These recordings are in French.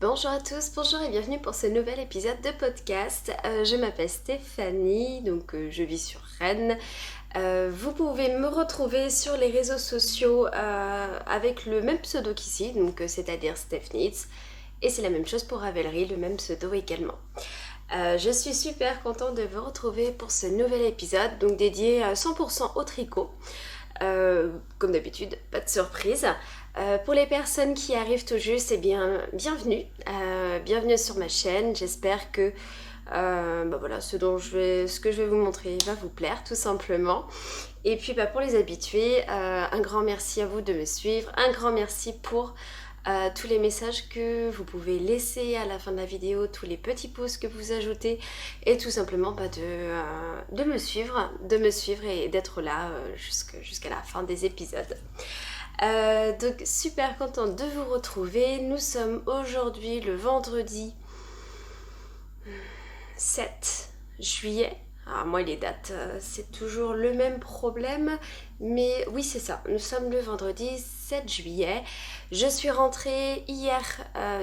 Bonjour à tous, bonjour et bienvenue pour ce nouvel épisode de podcast. Je m'appelle Stéphanie, je vis sur Rennes. Vous pouvez me retrouver sur les réseaux sociaux avec le même pseudo qu'ici, c'est-à-dire Stephnies. Et c'est la même chose pour Ravelry, le même pseudo également. Je suis super contente de vous retrouver pour ce nouvel épisode, donc dédié à 100% au tricot. Comme d'habitude, pas de surprise. Pour les personnes qui arrivent tout juste, bienvenue. Bienvenue sur ma chaîne. J'espère que ce que je vais vous montrer va vous plaire, tout simplement. Et puis pour les habitués, un grand merci à vous de me suivre. Un grand merci pour tous les messages que vous pouvez laisser à la fin de la vidéo, tous les petits pouces que vous ajoutez et tout simplement de me suivre et d'être là jusqu'à la fin des épisodes. Donc super contente de vous retrouver. Nous sommes aujourd'hui le vendredi 7 juillet. Alors moi les dates c'est toujours le même problème, mais oui c'est ça, nous sommes le vendredi 7 juillet. Je suis rentrée hier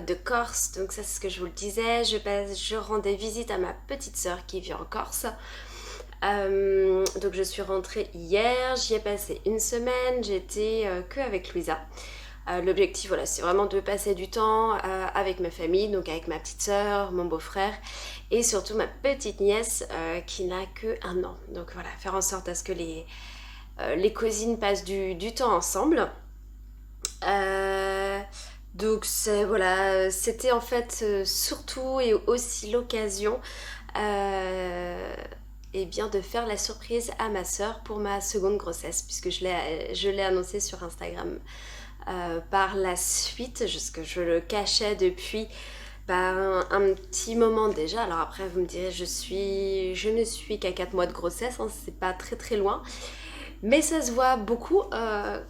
de Corse, donc ça c'est ce que je vous le disais, je rendais visite à ma petite sœur qui vit en Corse. Donc je suis rentrée hier, j'y ai passé une semaine, j'étais que avec Louisa. L'objectif, voilà, c'est vraiment de passer du temps avec ma famille, donc avec ma petite sœur, mon beau-frère et surtout ma petite nièce qui n'a que 1 an. Donc voilà, faire en sorte à ce que les cousines passent du temps ensemble. C'était en fait surtout et aussi l'occasion de faire la surprise à ma sœur pour ma seconde grossesse, puisque je l'ai annoncé sur Instagram. Par la suite, je le cachais depuis un petit moment déjà. Alors après vous me direz, je ne suis qu'à 4 mois de grossesse, hein, c'est pas très très loin. Mais ça se voit beaucoup,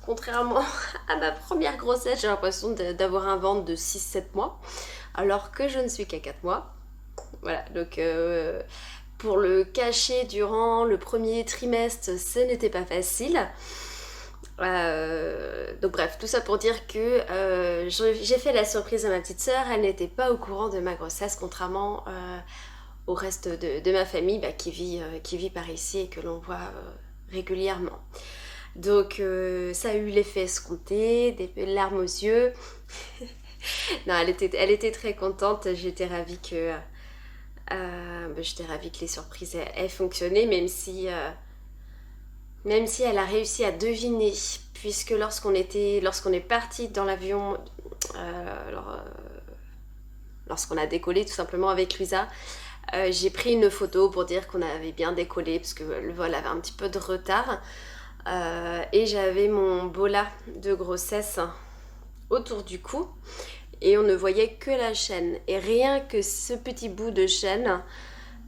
contrairement à ma première grossesse, j'ai l'impression d'avoir un ventre de 6-7 mois, alors que je ne suis qu'à 4 mois. Voilà, donc pour le cacher durant le premier trimestre, ce n'était pas facile. Donc bref, tout ça pour dire que j'ai fait la surprise à ma petite sœur. Elle n'était pas au courant de ma grossesse, contrairement au reste de ma famille qui vit par ici et que l'on voit régulièrement. Donc ça a eu l'effet escompté, des larmes aux yeux. Non, elle était très contente. J'étais ravie que les surprises aient fonctionné, même si elle a réussi à deviner, puisque lorsqu'on est parti dans l'avion, lorsqu'on a décollé tout simplement avec Louisa, j'ai pris une photo pour dire qu'on avait bien décollé, parce que le vol avait un petit peu de retard, et j'avais mon bola de grossesse autour du cou, et on ne voyait que la chaîne, et rien que ce petit bout de chaîne,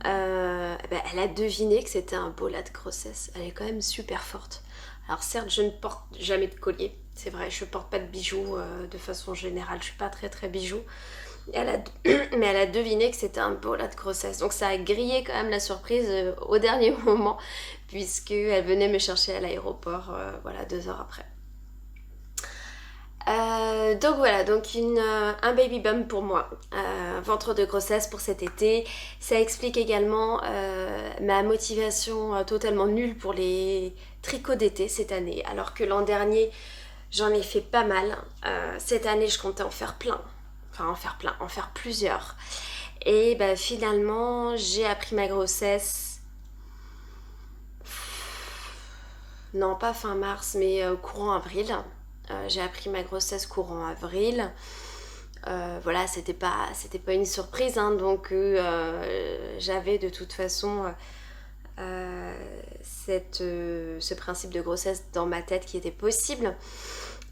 elle a deviné que c'était un bola de grossesse. Elle est quand même super forte. Alors certes, je ne porte jamais de collier, c'est vrai, je porte pas de bijoux de façon générale, je suis pas très très bijoux. Mais elle a deviné que c'était un bola de grossesse. Donc ça a grillé quand même la surprise au dernier moment, puisqu'elle venait me chercher à l'aéroport 2 heures après. Donc un baby bump pour moi, ventre de grossesse pour cet été. Ça explique également ma motivation totalement nulle pour les tricots d'été cette année, alors que l'an dernier j'en ai fait pas mal. Cette année je comptais en faire plein, en faire plusieurs. Et finalement j'ai appris ma grossesse, non pas fin mars mais courant avril. J'ai appris ma grossesse courant avril. C'était pas une surprise, hein, donc j'avais de toute façon ce principe de grossesse dans ma tête qui était possible.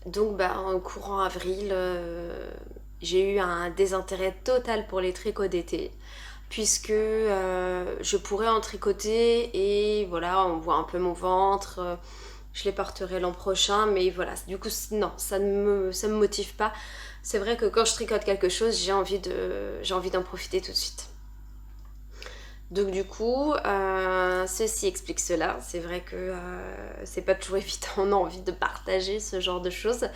Donc en courant avril, j'ai eu un désintérêt total pour les tricots d'été, puisque je pourrais en tricoter et voilà, on voit un peu mon ventre. Je les porterai l'an prochain, mais voilà, du coup, non, ça me motive pas. C'est vrai que quand je tricote quelque chose, j'ai envie d'en profiter tout de suite. Donc du coup, ceci explique cela. C'est vrai que c'est pas toujours évident, on a envie de partager ce genre de choses,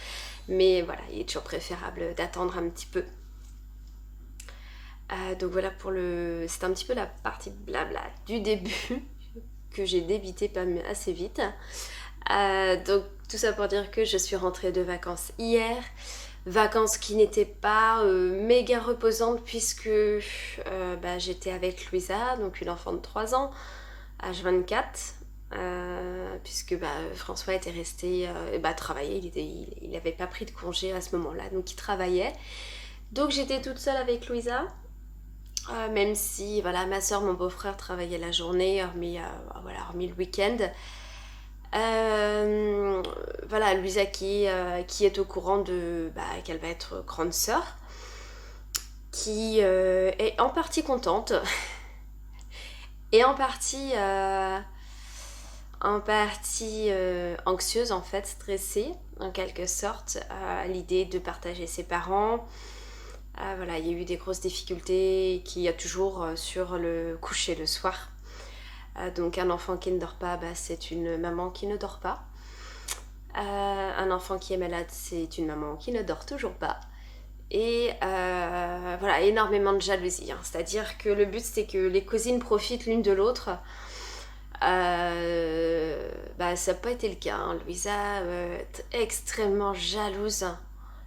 mais voilà, il est toujours préférable d'attendre un petit peu. Donc voilà pour le... C'est un petit peu la partie blabla du début que j'ai débité pas assez vite. Donc tout ça pour dire que je suis rentrée de vacances hier. Vacances qui n'étaient pas méga reposantes puisque j'étais avec Louisa, donc une enfant de 3 ans, H24. Puisque François était resté travailler, il n'avait pas pris de congé à ce moment-là, donc il travaillait. Donc j'étais toute seule avec Louisa, même si voilà, ma soeur, mon beau-frère travaillaient la journée, hormis le week-end. Voilà, Louisa qui est au courant qu'elle va être grande sœur, qui est en partie contente et en partie anxieuse en fait, stressée en quelque sorte à l'idée de partager ses parents. Voilà, il y a eu des grosses difficultés qu'il y a toujours sur le coucher le soir. Donc un enfant qui ne dort pas, c'est une maman qui ne dort pas. Un enfant qui est malade, c'est une maman qui ne dort toujours pas. Et voilà, énormément de jalousie. Hein. C'est-à-dire que le but, c'est que les cousines profitent l'une de l'autre. Ça n'a pas été le cas. Hein. Louisa est extrêmement jalouse.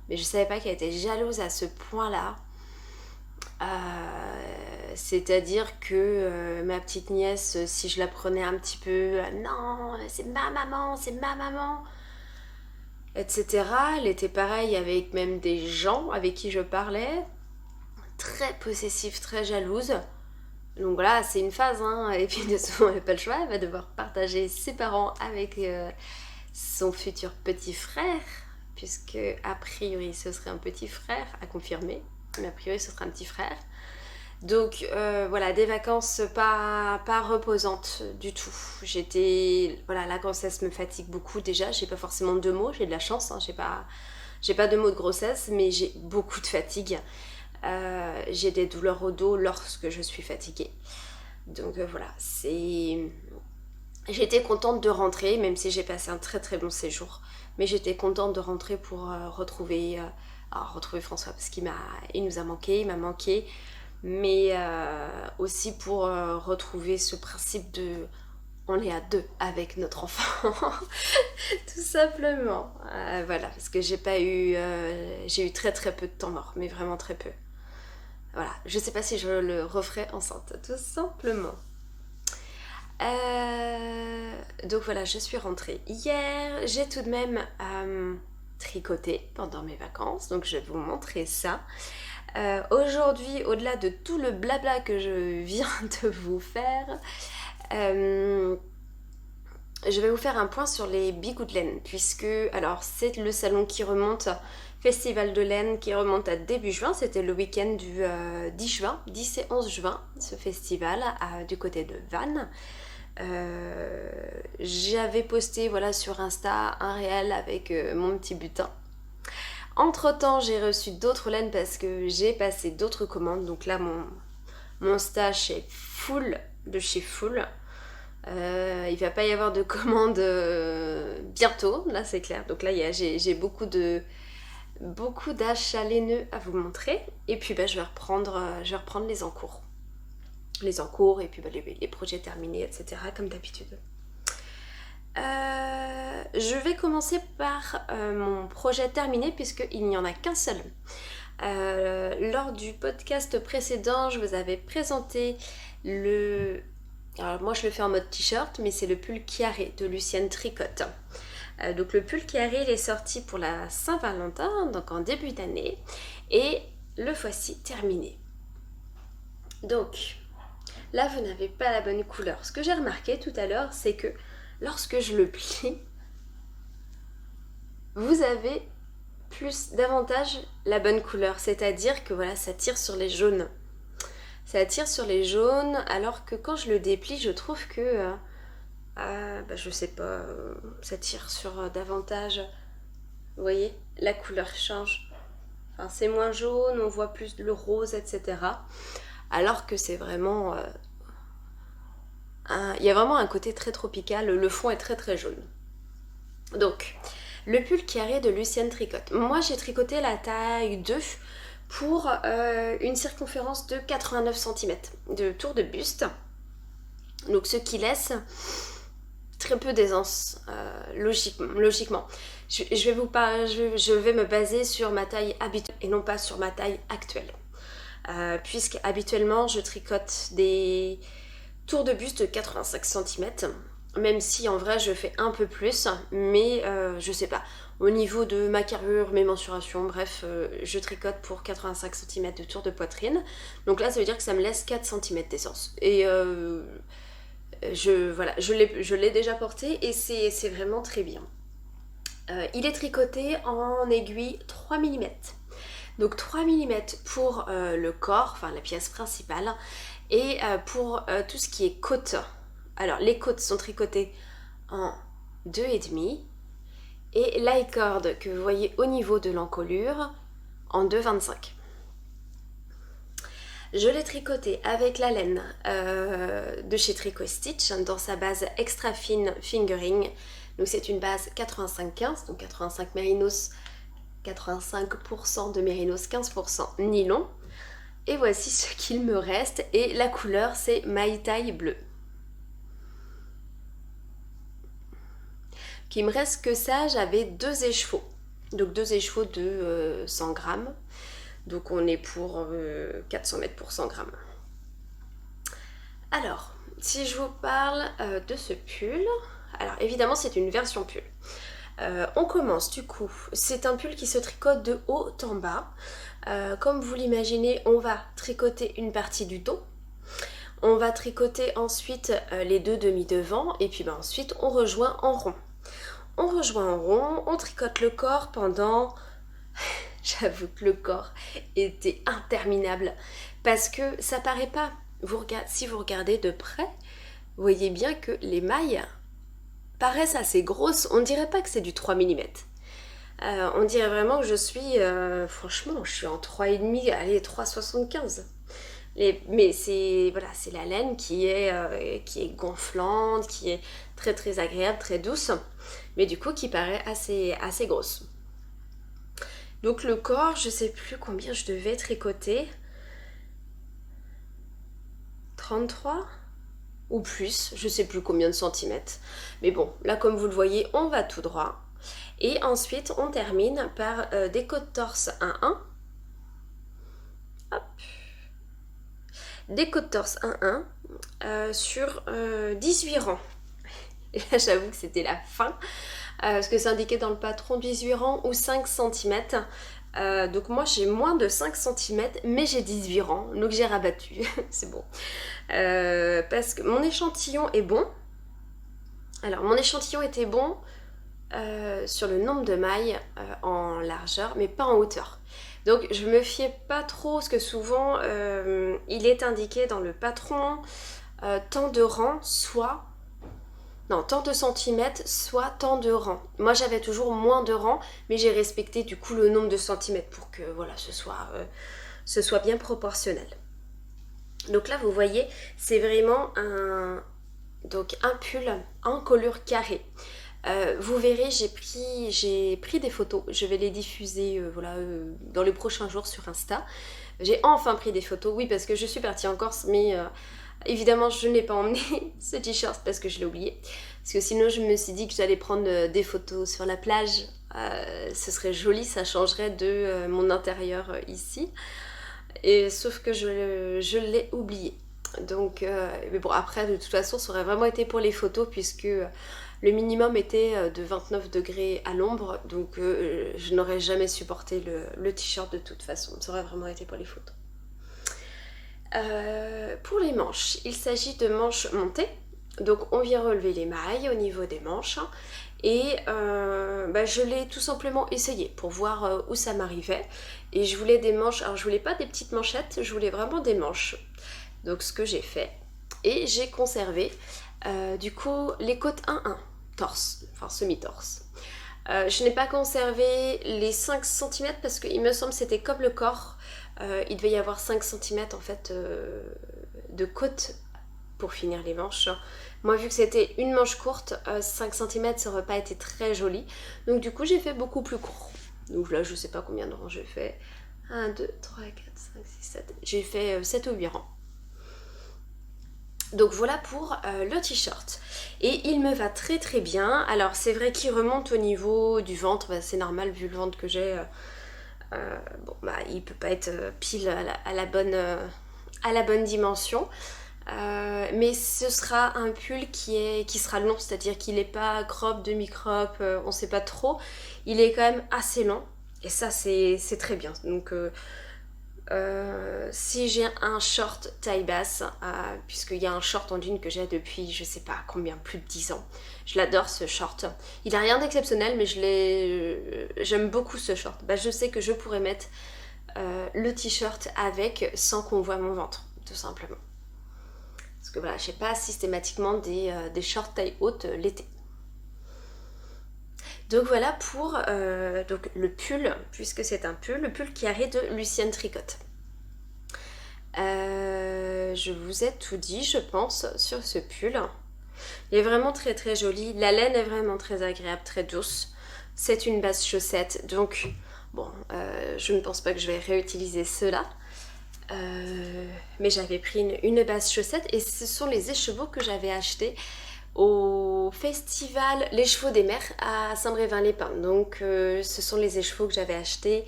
Mais je ne savais pas qu'elle était jalouse à ce point-là. C'est-à-dire que ma petite nièce, si je la prenais un petit peu, non, c'est ma maman, etc. Elle était pareille avec même des gens avec qui je parlais, très possessive, très jalouse. Donc voilà, c'est une phase, hein. Et puis de toute façon, elle n'a pas le choix, elle va devoir partager ses parents avec son futur petit frère, puisque a priori ce serait un petit frère à confirmer, mais a priori ce serait un petit frère. Donc voilà, des vacances pas reposantes du tout. Voilà, la grossesse me fatigue beaucoup déjà, j'ai pas forcément de mots, j'ai de la chance, hein, j'ai pas de mots de grossesse, mais j'ai beaucoup de fatigue. J'ai des douleurs au dos lorsque je suis fatiguée. Donc voilà, j'étais contente de rentrer, même si j'ai passé un très très bon séjour. Mais j'étais contente de rentrer pour retrouver François, parce qu'il nous a manqué, il m'a manqué. Mais aussi pour retrouver ce principe de on est à deux avec notre enfant tout simplement. Voilà, parce que j'ai eu très très peu de temps mort, mais vraiment très peu. Voilà, je sais pas si je le referai enceinte, tout simplement. Donc voilà, je suis rentrée hier. J'ai tout de même tricoté pendant mes vacances, donc je vais vous montrer ça. Aujourd'hui, au-delà de tout le blabla que je viens de vous faire, je vais vous faire un point sur les bigoux de laine, puisque alors c'est le salon qui remonte, Festival de laine qui remonte à début juin, c'était le week-end du 10 et 11 juin, ce festival du côté de Vannes. J'avais posté voilà, sur Insta un réel avec mon petit butin. Entre temps, j'ai reçu d'autres laines parce que j'ai passé d'autres commandes. Donc là, mon stash est full de chez Full. Il va pas y avoir de commandes bientôt, là c'est clair. Donc là, j'ai beaucoup d'achats laineux à vous montrer. Et puis je vais reprendre les encours. Les encours et puis les projets terminés, etc. comme d'habitude. Je vais commencer par mon projet terminé puisqu'il n'y en a qu'un seul. Lors du podcast précédent, je vous avais présenté alors moi je le fais en mode t-shirt, mais c'est le pull Chiaré de Lucienne Tricotte. Donc le pull Chiaré, il est sorti pour la Saint-Valentin, donc en début d'année, et le voici terminé. Donc là vous n'avez pas la bonne couleur. Ce que j'ai remarqué tout à l'heure, c'est que lorsque je le plie, vous avez davantage la bonne couleur, c'est-à-dire que voilà, ça tire sur les jaunes. Ça tire sur les jaunes, alors que quand je le déplie, je trouve que, je sais pas, ça tire sur davantage, vous voyez, la couleur change. Enfin, c'est moins jaune, on voit plus le rose, etc. Alors que c'est vraiment... il y a vraiment un côté très tropical, le fond est très très jaune. Donc, le pull Chiaré de Lucienne Tricotte. Moi j'ai tricoté la taille 2 pour une circonférence de 89 cm de tour de buste. Donc ce qui laisse très peu d'aisance, logiquement. Je vais me baser sur ma taille habituelle et non pas sur ma taille actuelle. Puisque habituellement je tricote des tours de buste de 85 cm, même si en vrai je fais un peu plus, mais je sais pas. Au niveau de ma carrure, mes mensurations, bref, je tricote pour 85 cm de tour de poitrine. Donc là ça veut dire que ça me laisse 4 cm d'aisance. Et je l'ai déjà porté et c'est vraiment très bien. Il est tricoté en aiguille 3 mm. Donc 3 mm pour le corps, enfin la pièce principale, et pour tout ce qui est côte. Alors les côtes sont tricotées en 2,5 et l'high-cord que vous voyez au niveau de l'encolure en 2,25. Je l'ai tricoté avec la laine de chez Tricot Stitch dans sa base extra fine fingering. Donc c'est une base 85-15, donc 85 mérinos, 85% de mérinos, 15% nylon. Et voici ce qu'il me reste et la couleur c'est Mai Tai bleu. Qu'il me reste que ça, j'avais 2 écheveaux. Donc 2 écheveaux de 100 grammes. Donc on est pour 400 mètres pour 100 grammes. Alors, si je vous parle de ce pull, alors évidemment c'est une version pull. On commence du coup, c'est un pull qui se tricote de haut en bas. Comme vous l'imaginez, on va tricoter une partie du dos. On va tricoter ensuite les 2 demi-devants et puis ensuite on rejoint en rond. On rejoint en rond, on tricote le corps pendant... J'avoue que le corps était interminable parce que ça paraît pas. Si vous regardez de près, vous voyez bien que les mailles paraissent assez grosses. On dirait pas que c'est du 3 mm. On dirait vraiment que je suis, franchement, je suis en 3,5, allez, 3,75. Mais c'est voilà, c'est la laine qui est gonflante, qui est très très agréable, très douce, mais du coup qui paraît assez grosse. Donc le corps, je sais plus combien je devais tricoter. 33 ou plus, je sais plus combien de centimètres. Mais bon, là comme vous le voyez, on va tout droit. Et ensuite, on termine par des côtes torse 1-1. Hop. Des côtes torse 1-1 sur 18 rangs. Et là, j'avoue que c'était la fin. Parce que c'est indiqué dans le patron 18 rangs ou 5 cm. Donc moi j'ai moins de 5 cm mais j'ai 18 rangs, donc j'ai rabattu, c'est bon. Parce que mon échantillon est bon. Alors mon échantillon était bon sur le nombre de mailles en largeur mais pas en hauteur. Donc je me fiais pas trop parce que souvent il est indiqué dans le patron tant de rangs soit... Non, tant de centimètres, soit tant de rangs. Moi, j'avais toujours moins de rangs, mais j'ai respecté du coup le nombre de centimètres pour que voilà, ce soit bien proportionnel. Donc là, vous voyez, c'est vraiment un pull en colure carrée. Vous verrez, j'ai pris des photos. Je vais les diffuser dans les prochains jours sur Insta. J'ai enfin pris des photos, oui, parce que je suis partie en Corse, mais... évidemment, je n'ai pas emmené ce t-shirt parce que je l'ai oublié. Parce que sinon, je me suis dit que j'allais prendre des photos sur la plage. Ce serait joli, ça changerait de mon intérieur ici. Et sauf que je l'ai oublié. Donc, mais bon, après, de toute façon, ça aurait vraiment été pour les photos puisque le minimum était de 29 degrés à l'ombre. Donc, je n'aurais jamais supporté le t-shirt de toute façon. Ça aurait vraiment été pour les photos. Pour les manches, il s'agit de manches montées, donc on vient relever les mailles au niveau des manches et je l'ai tout simplement essayé pour voir où ça m'arrivait et je voulais des manches, alors je voulais pas des petites manchettes, je voulais vraiment des manches, donc ce que j'ai fait et j'ai conservé du coup les côtes 1-1, torse, enfin semi-torse. Je n'ai pas conservé les 5 cm parce qu'il me semble que c'était comme le corps. Il devait y avoir 5 cm en fait de côte pour finir les manches. Moi vu que c'était une manche courte, 5 cm ça aurait pas été très joli. Donc du coup j'ai fait beaucoup plus court. Donc là je sais pas combien de rangs j'ai fait. 1, 2, 3, 4, 5, 6, 7. J'ai fait 7 ou 8 rangs. Donc voilà pour le t-shirt. Et il me va très très bien. Alors c'est vrai qu'il remonte au niveau du ventre. Bah, c'est normal vu le ventre que j'ai. Bon bah il peut pas être pile à la bonne dimension. Mais ce sera un pull qui sera long. C'est-à-dire qu'il n'est pas crop, demi-crop. On sait pas trop. Il est quand même assez long. Et ça c'est très bien. Donc si j'ai un short taille basse, puisqu'il y a un short en jean que j'ai depuis je sais pas combien, plus de 10 ans. Je l'adore ce short. Il a rien d'exceptionnel mais j'aime beaucoup ce short. Bah, je sais que je pourrais mettre le t-shirt avec sans qu'on voit mon ventre, tout simplement. Parce que voilà, j'ai pas systématiquement des shorts taille haute l'été. Donc voilà pour donc le pull, puisque c'est un pull, le pull Carré de Lucienne Tricotte. Je vous ai tout dit, je pense, sur ce pull. Il est vraiment très très joli. La laine est vraiment très agréable, très douce. C'est une base chaussette, donc bon, je ne pense pas que je vais réutiliser cela. Mais j'avais pris une base chaussette et ce sont les écheveaux que j'avais achetés au festival Les Chevaux des Mers à Saint-Brévin-les-Pins. Donc ce sont les écheveaux que j'avais achetés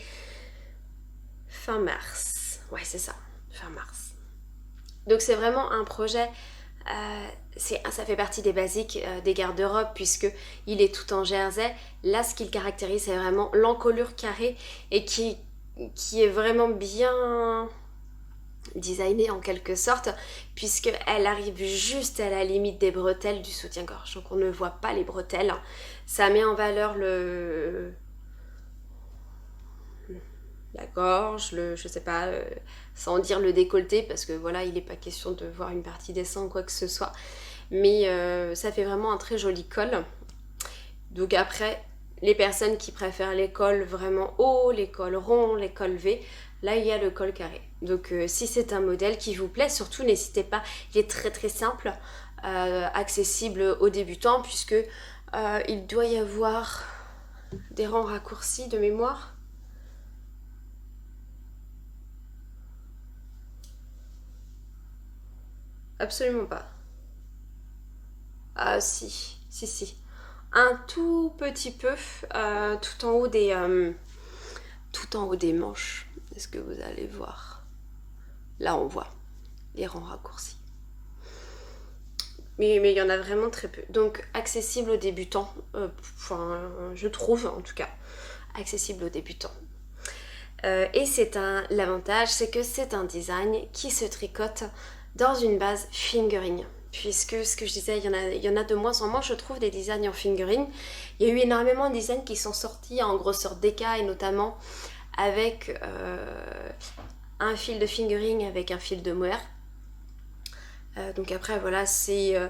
fin mars. Ouais, c'est ça, fin mars. Donc c'est vraiment un projet, ça fait partie des basiques des garde-robes puisque il est tout en jersey. Là, ce qui le caractérise, c'est vraiment l'encolure carrée et qui est vraiment bien designée en quelque sorte, puisqu'elle arrive juste à la limite des bretelles du soutien-gorge. Donc on ne voit pas les bretelles. Ça met en valeur la gorge, je sais pas, sans dire le décolleté, parce que voilà, il n'est pas question de voir une partie des seins ou quoi que ce soit. Mais ça fait vraiment un très joli col. Donc après, les personnes qui préfèrent les cols vraiment hauts, les cols ronds, les cols V, là il y a le col carré. Donc si c'est un modèle qui vous plaît, surtout n'hésitez pas, il est très très simple, accessible aux débutants, puisque il doit y avoir des rangs raccourcis de mémoire. Absolument pas. Ah si, si. Un tout petit peu, tout en haut des manches. Est-ce que vous allez voir? Là on voit les rangs raccourcis. Mais il y en a vraiment très peu. Donc accessible aux débutants, je trouve en tout cas, accessible aux débutants. Et l'avantage, c'est que c'est un design qui se tricote dans une base fingering. Puisque ce que je disais, il y en a de moins en moins, je trouve, des designs en fingering. Il y a eu énormément de designs qui sont sortis en grosseur DK et notamment avec un fil de fingering avec un fil de mohair. Donc après, voilà, c'est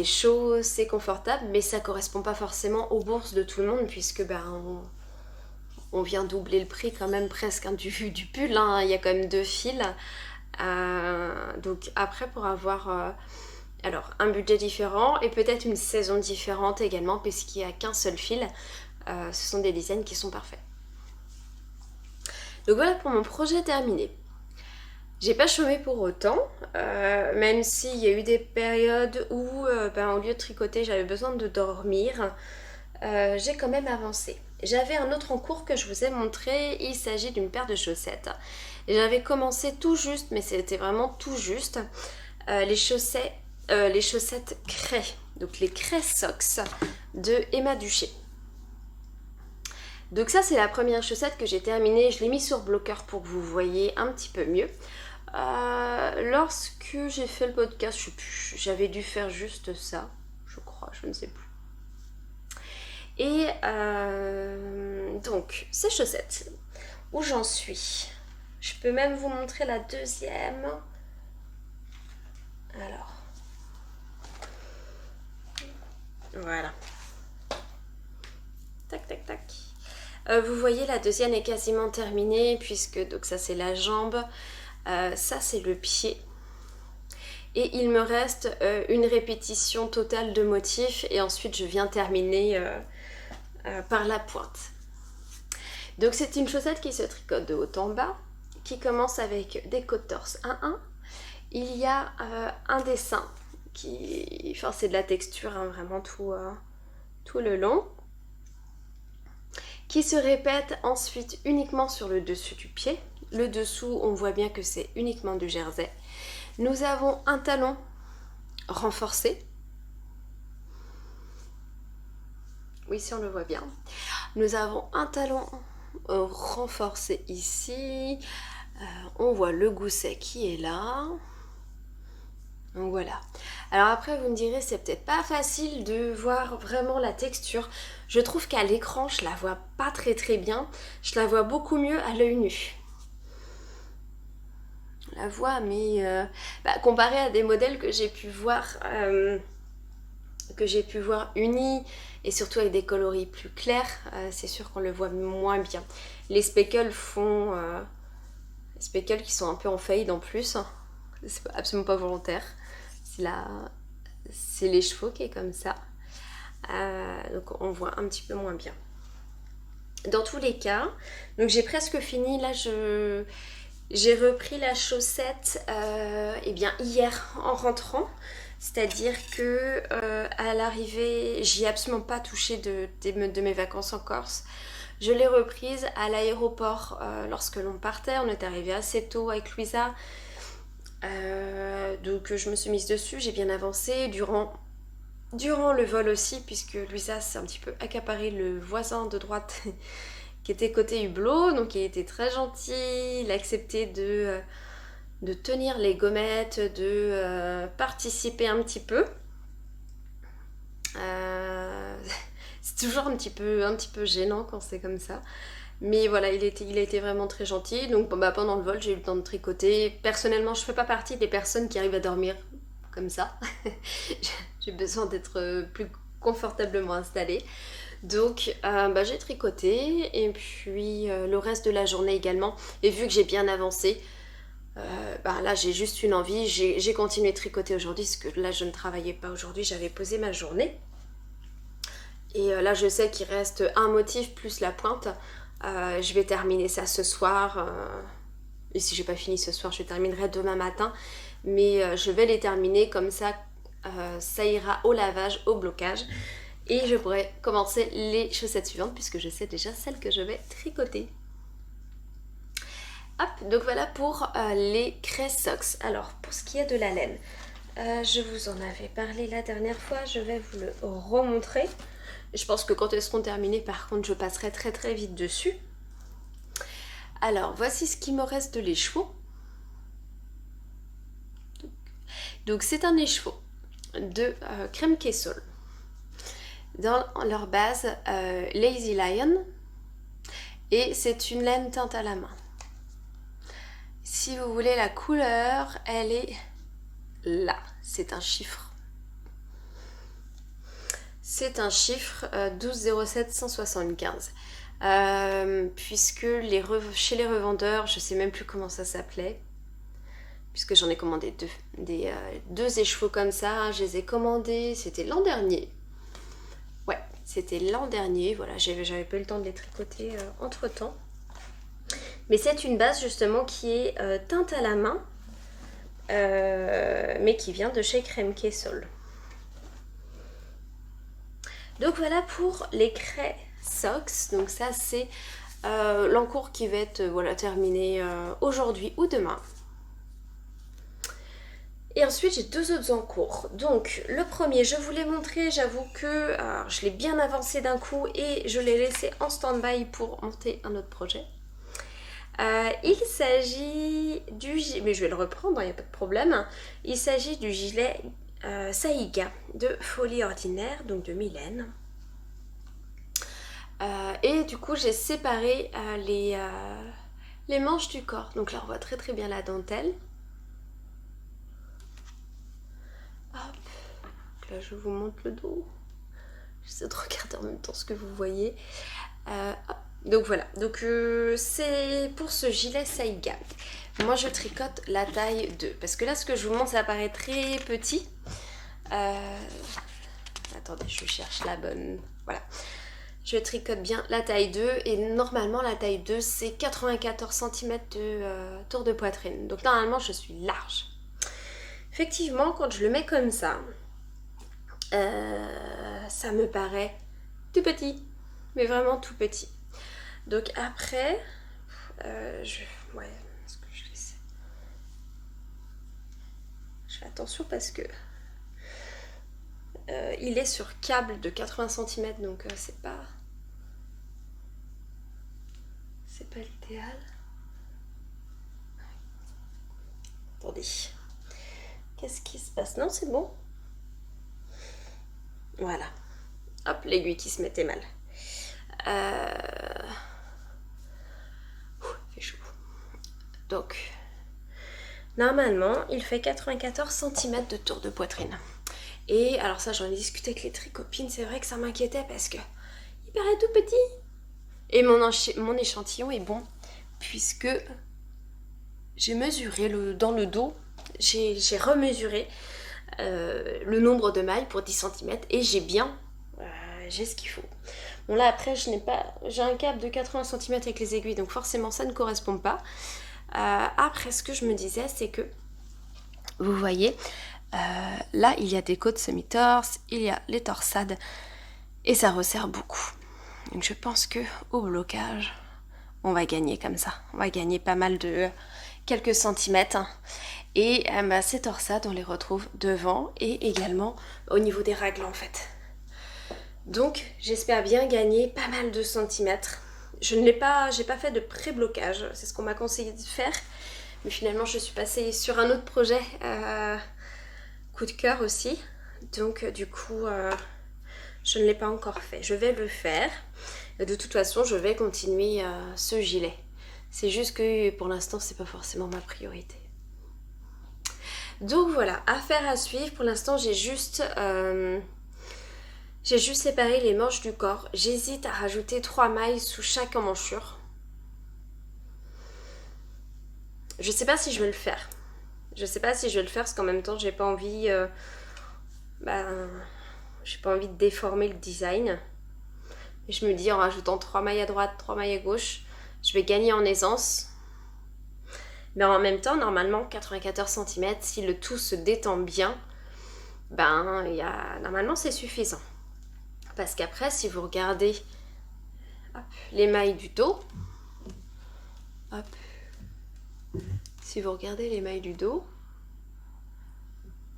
chaud, c'est confortable, mais ça correspond pas forcément aux bourses de tout le monde puisque on vient doubler le prix quand même presque du pull, hein. Il y a quand même 2 fils. Donc après, pour avoir alors un budget différent et peut-être une saison différente également puisqu'il n'y a qu'un seul fil, ce sont des designs qui sont parfaits. Donc voilà pour mon projet terminé. J'ai pas chômé pour autant, même s'il y a eu des périodes où au lieu de tricoter j'avais besoin de dormir, j'ai quand même avancé. J'avais un autre en cours que je vous ai montré, il s'agit d'une paire de chaussettes. J'avais commencé tout juste, mais c'était vraiment tout juste, les chaussettes Cray, donc les Cray Socks de Emma Duché. Donc ça c'est la première chaussette que j'ai terminée, je l'ai mis sur bloqueur pour que vous voyez un petit peu mieux. Lorsque j'ai fait le podcast, je sais plus, j'avais dû faire juste ça, je crois, je ne sais plus. Et donc ces chaussettes, où j'en suis, je peux même vous montrer la deuxième. Alors, voilà. Tac, tac, tac. Vous voyez, la deuxième est quasiment terminée, puisque donc ça c'est la jambe, ça c'est le pied. Et il me reste une répétition totale de motifs, et ensuite je viens terminer par la pointe. Donc c'est une chaussette qui se tricote de haut en bas, qui commence avec des côtes torse 1-1. Il y a un dessin qui... Enfin c'est de la texture, hein, vraiment tout le long. Qui se répète ensuite uniquement sur le dessus du pied. Le dessous, on voit bien que c'est uniquement du jersey. Nous avons un talon renforcé. Oui, si on le voit bien. Nous avons un talon renforcé ici. On voit le gousset qui est là. Donc voilà. Alors après, vous me direz, c'est peut-être pas facile de voir vraiment la texture. Je trouve qu'à l'écran, je la vois pas très bien. Je la vois beaucoup mieux à l'œil nu. La voix, mais comparé à des modèles que j'ai pu voir unis et surtout avec des coloris plus clairs, c'est sûr qu'on le voit moins bien. Les speckles font les speckles qui sont un peu en fade en plus, c'est absolument pas volontaire, c'est les chevaux qui est comme ça, donc on voit un petit peu moins bien. Dans tous les cas, donc j'ai presque fini là. J'ai repris la chaussette hier en rentrant, c'est-à-dire que à l'arrivée, j'y ai absolument pas touché de mes vacances en Corse. Je l'ai reprise à l'aéroport lorsque l'on partait. On est arrivé assez tôt avec Louisa, donc je me suis mise dessus. J'ai bien avancé durant le vol aussi, puisque Louisa s'est un petit peu accaparé le voisin de droite qui était côté hublot, donc il était très gentil, il a accepté de tenir les gommettes, de participer un petit peu. C'est toujours un petit peu gênant quand c'est comme ça. Mais voilà, il a été vraiment très gentil. Donc pendant le vol, j'ai eu le temps de tricoter. Personnellement, je ne fais pas partie des personnes qui arrivent à dormir comme ça. J'ai besoin d'être plus confortablement installée. Donc j'ai tricoté et puis le reste de la journée également. Et vu que j'ai bien avancé, là j'ai juste une envie. J'ai continué de tricoter aujourd'hui parce que là je ne travaillais pas aujourd'hui, j'avais posé ma journée. Et là je sais qu'il reste un motif plus la pointe. Je vais terminer ça ce soir. Et si j'ai pas fini ce soir, je terminerai demain matin. Mais je vais les terminer comme ça, ça ira au lavage, au blocage. Et je pourrai commencer les chaussettes suivantes puisque je sais déjà celles que je vais tricoter. Hop, donc voilà pour les Cray Socks. Alors, pour ce qui est de la laine, je vous en avais parlé la dernière fois, je vais vous le remontrer. Je pense que quand elles seront terminées, par contre, je passerai très vite dessus. Alors, voici ce qui me reste de l'écheveau. Donc, c'est un écheveau de crème Kessol. Dans leur base, Lazy Lion. Et c'est une laine teinte à la main. Si vous voulez la couleur, elle est là. C'est un chiffre. C'est un chiffre 12 07 175. Puisque chez les revendeurs, je ne sais même plus comment ça s'appelait. Puisque j'en ai commandé deux écheveaux comme ça. Je les ai commandés, c'était l'an dernier. Ouais, c'était l'an dernier. Voilà, j'avais pas eu le temps de les tricoter entre temps. Mais c'est une base justement qui est teinte à la main, mais qui vient de chez Crème Kessol. Donc voilà pour les Cray Socks. Donc ça c'est l'encours qui va être terminé aujourd'hui ou demain. Et ensuite j'ai deux autres encours. Donc le premier, je vous l'ai montré, j'avoue que je l'ai bien avancé d'un coup et je l'ai laissé en stand-by pour monter un autre projet. Il s'agit du gilet, mais je vais le reprendre, il n'y a pas de problème. Il s'agit du gilet Saïga de Folie Ordinaire, donc de Mylène. Et du coup j'ai séparé les manches du corps. Donc là on voit très bien la dentelle. Hop. Donc là je vous montre le dos. J'essaie de regarder en même temps ce que vous voyez. Hop. Donc voilà, donc c'est pour ce gilet Saïga. Moi je tricote la taille 2 parce que là ce que je vous montre ça paraît très petit. Attendez, je cherche la bonne. Voilà. je tricote bien la taille 2 et normalement la taille 2 c'est 94 cm de tour de poitrine. Donc normalement je suis large. Effectivement quand je le mets comme ça me paraît tout petit, mais vraiment tout petit. Donc après, est-ce que je fais attention parce que il est sur câble de 80 cm, donc c'est pas l'idéal. Attendez, qu'est-ce qui se passe? Non, c'est bon. Voilà. Hop, l'aiguille qui se mettait mal. Fait chaud. Donc, normalement, il fait 94 cm de tour de poitrine. Et alors ça, j'en ai discuté avec les tricopines, c'est vrai que ça m'inquiétait parce que il paraît tout petit. Et mon échantillon est bon, puisque j'ai mesuré dans le dos, j'ai remesuré le nombre de mailles pour 10 cm et j'ai ce qu'il faut. Bon là après j'ai un câble de 80 cm avec les aiguilles, donc forcément ça ne correspond pas. Après ce que je me disais c'est que, vous voyez, là il y a des côtes semi-torse, il y a les torsades et ça resserre beaucoup. Donc je pense que au blocage, on va gagner comme ça. On va gagner pas mal de quelques centimètres. Et ces torsades, on les retrouve devant et également au niveau des ragles en fait. Donc j'espère bien gagner pas mal de centimètres. J'ai pas fait de pré-blocage, c'est ce qu'on m'a conseillé de faire. Mais finalement je suis passée sur un autre projet, coup de cœur aussi. Donc du coup je ne l'ai pas encore fait. Je vais le faire. De toute façon je vais continuer ce gilet. C'est juste que pour l'instant c'est pas forcément ma priorité. Donc voilà, affaire à suivre. Pour l'instant j'ai juste séparé les manches du corps. J'hésite à rajouter 3 mailles sous chaque emmanchure. Je sais pas si je vais le faire. Parce qu'en même temps j'ai pas envie de déformer le design. Et je me dis en rajoutant 3 mailles à droite, 3 mailles à gauche, je vais gagner en aisance. Mais en même temps, normalement 94 cm, si le tout se détend bien, normalement c'est suffisant. Parce qu'après, si vous regardez les mailles du dos,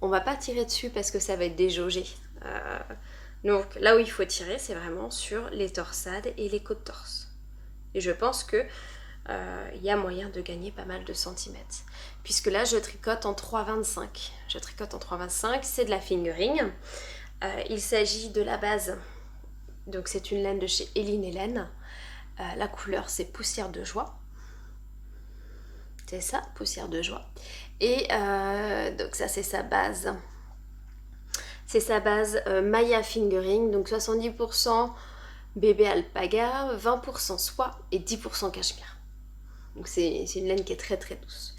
on va pas tirer dessus parce que ça va être déjaugé. Donc là où il faut tirer, c'est vraiment sur les torsades et les côtes torse. Et je pense que il y a moyen de gagner pas mal de centimètres. Puisque là, je tricote en 3,25. C'est de la fingering. Il s'agit de la base. Donc c'est une laine de chez Eline et Laine. La couleur, c'est Poussière de joie. C'est ça, Poussière de joie. Et donc ça, c'est sa base. C'est sa base Maya Fingering. Donc 70% bébé alpaga, 20% soie et 10% cachemire. Donc c'est une laine qui est très très douce.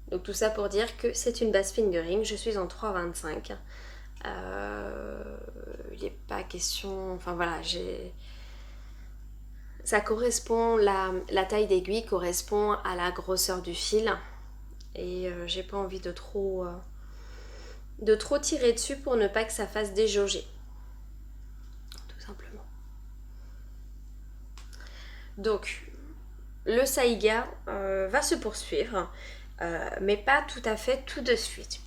Donc tout ça pour dire que c'est une base fingering. Je suis en 3,25. Il n'est pas question... Enfin voilà, ça correspond... La taille d'aiguille correspond à la grosseur du fil. Et j'ai pas envie de trop tirer dessus pour ne pas que ça fasse déjauger. Tout simplement. Donc, le saïga va se poursuivre, mais pas tout à fait tout de suite,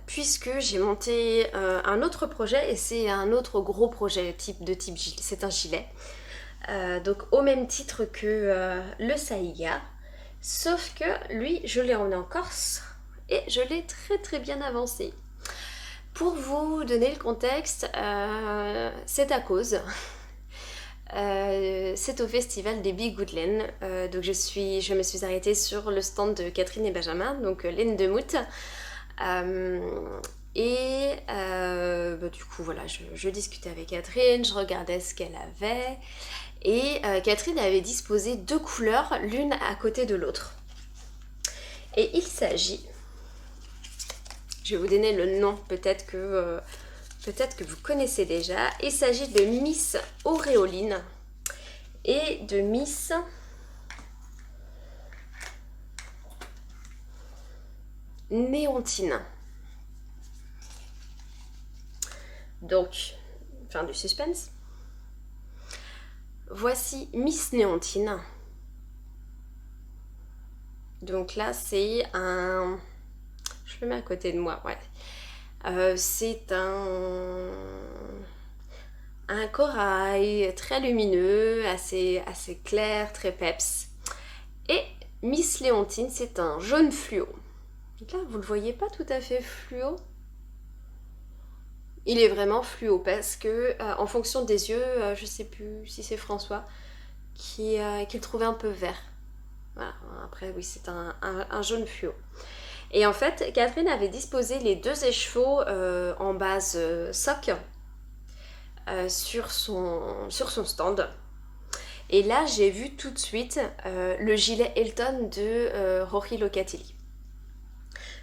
puisque j'ai monté un autre projet, et c'est un autre gros projet de type gilet, c'est un gilet. Donc au même titre que le saïga, sauf que lui, je l'ai emmené en Corse, et je l'ai très très bien avancé. Pour vous donner le contexte, c'est à cause. C'est au festival des Bigoudlaine. Donc je me suis arrêtée sur le stand de Catherine et Benjamin, donc laine de moute. Du coup voilà, je discutais avec Catherine, je regardais ce qu'elle avait. Et Catherine avait disposé 2 couleurs, l'une à côté de l'autre. Et il s'agit Je vais vous donner le nom, peut-être que vous connaissez déjà. Il s'agit de Miss Auréoline et de Miss Néontine. Donc, fin du suspense. Voici Miss Néontine. Donc là, c'est un... Je le mets à côté de moi, ouais. C'est un corail très lumineux, assez clair, très peps. Et Miss Léontine, c'est un jaune fluo. Donc là, vous le voyez pas tout à fait fluo. Il est vraiment fluo parce que, en fonction des yeux, je sais plus si c'est François qui le trouvait un peu vert. Voilà. Après, oui, c'est un jaune fluo. Et en fait, Catherine avait disposé les 2 échevaux en base soc sur son stand. Et là, j'ai vu tout de suite le gilet Elton de Rory Locatelli.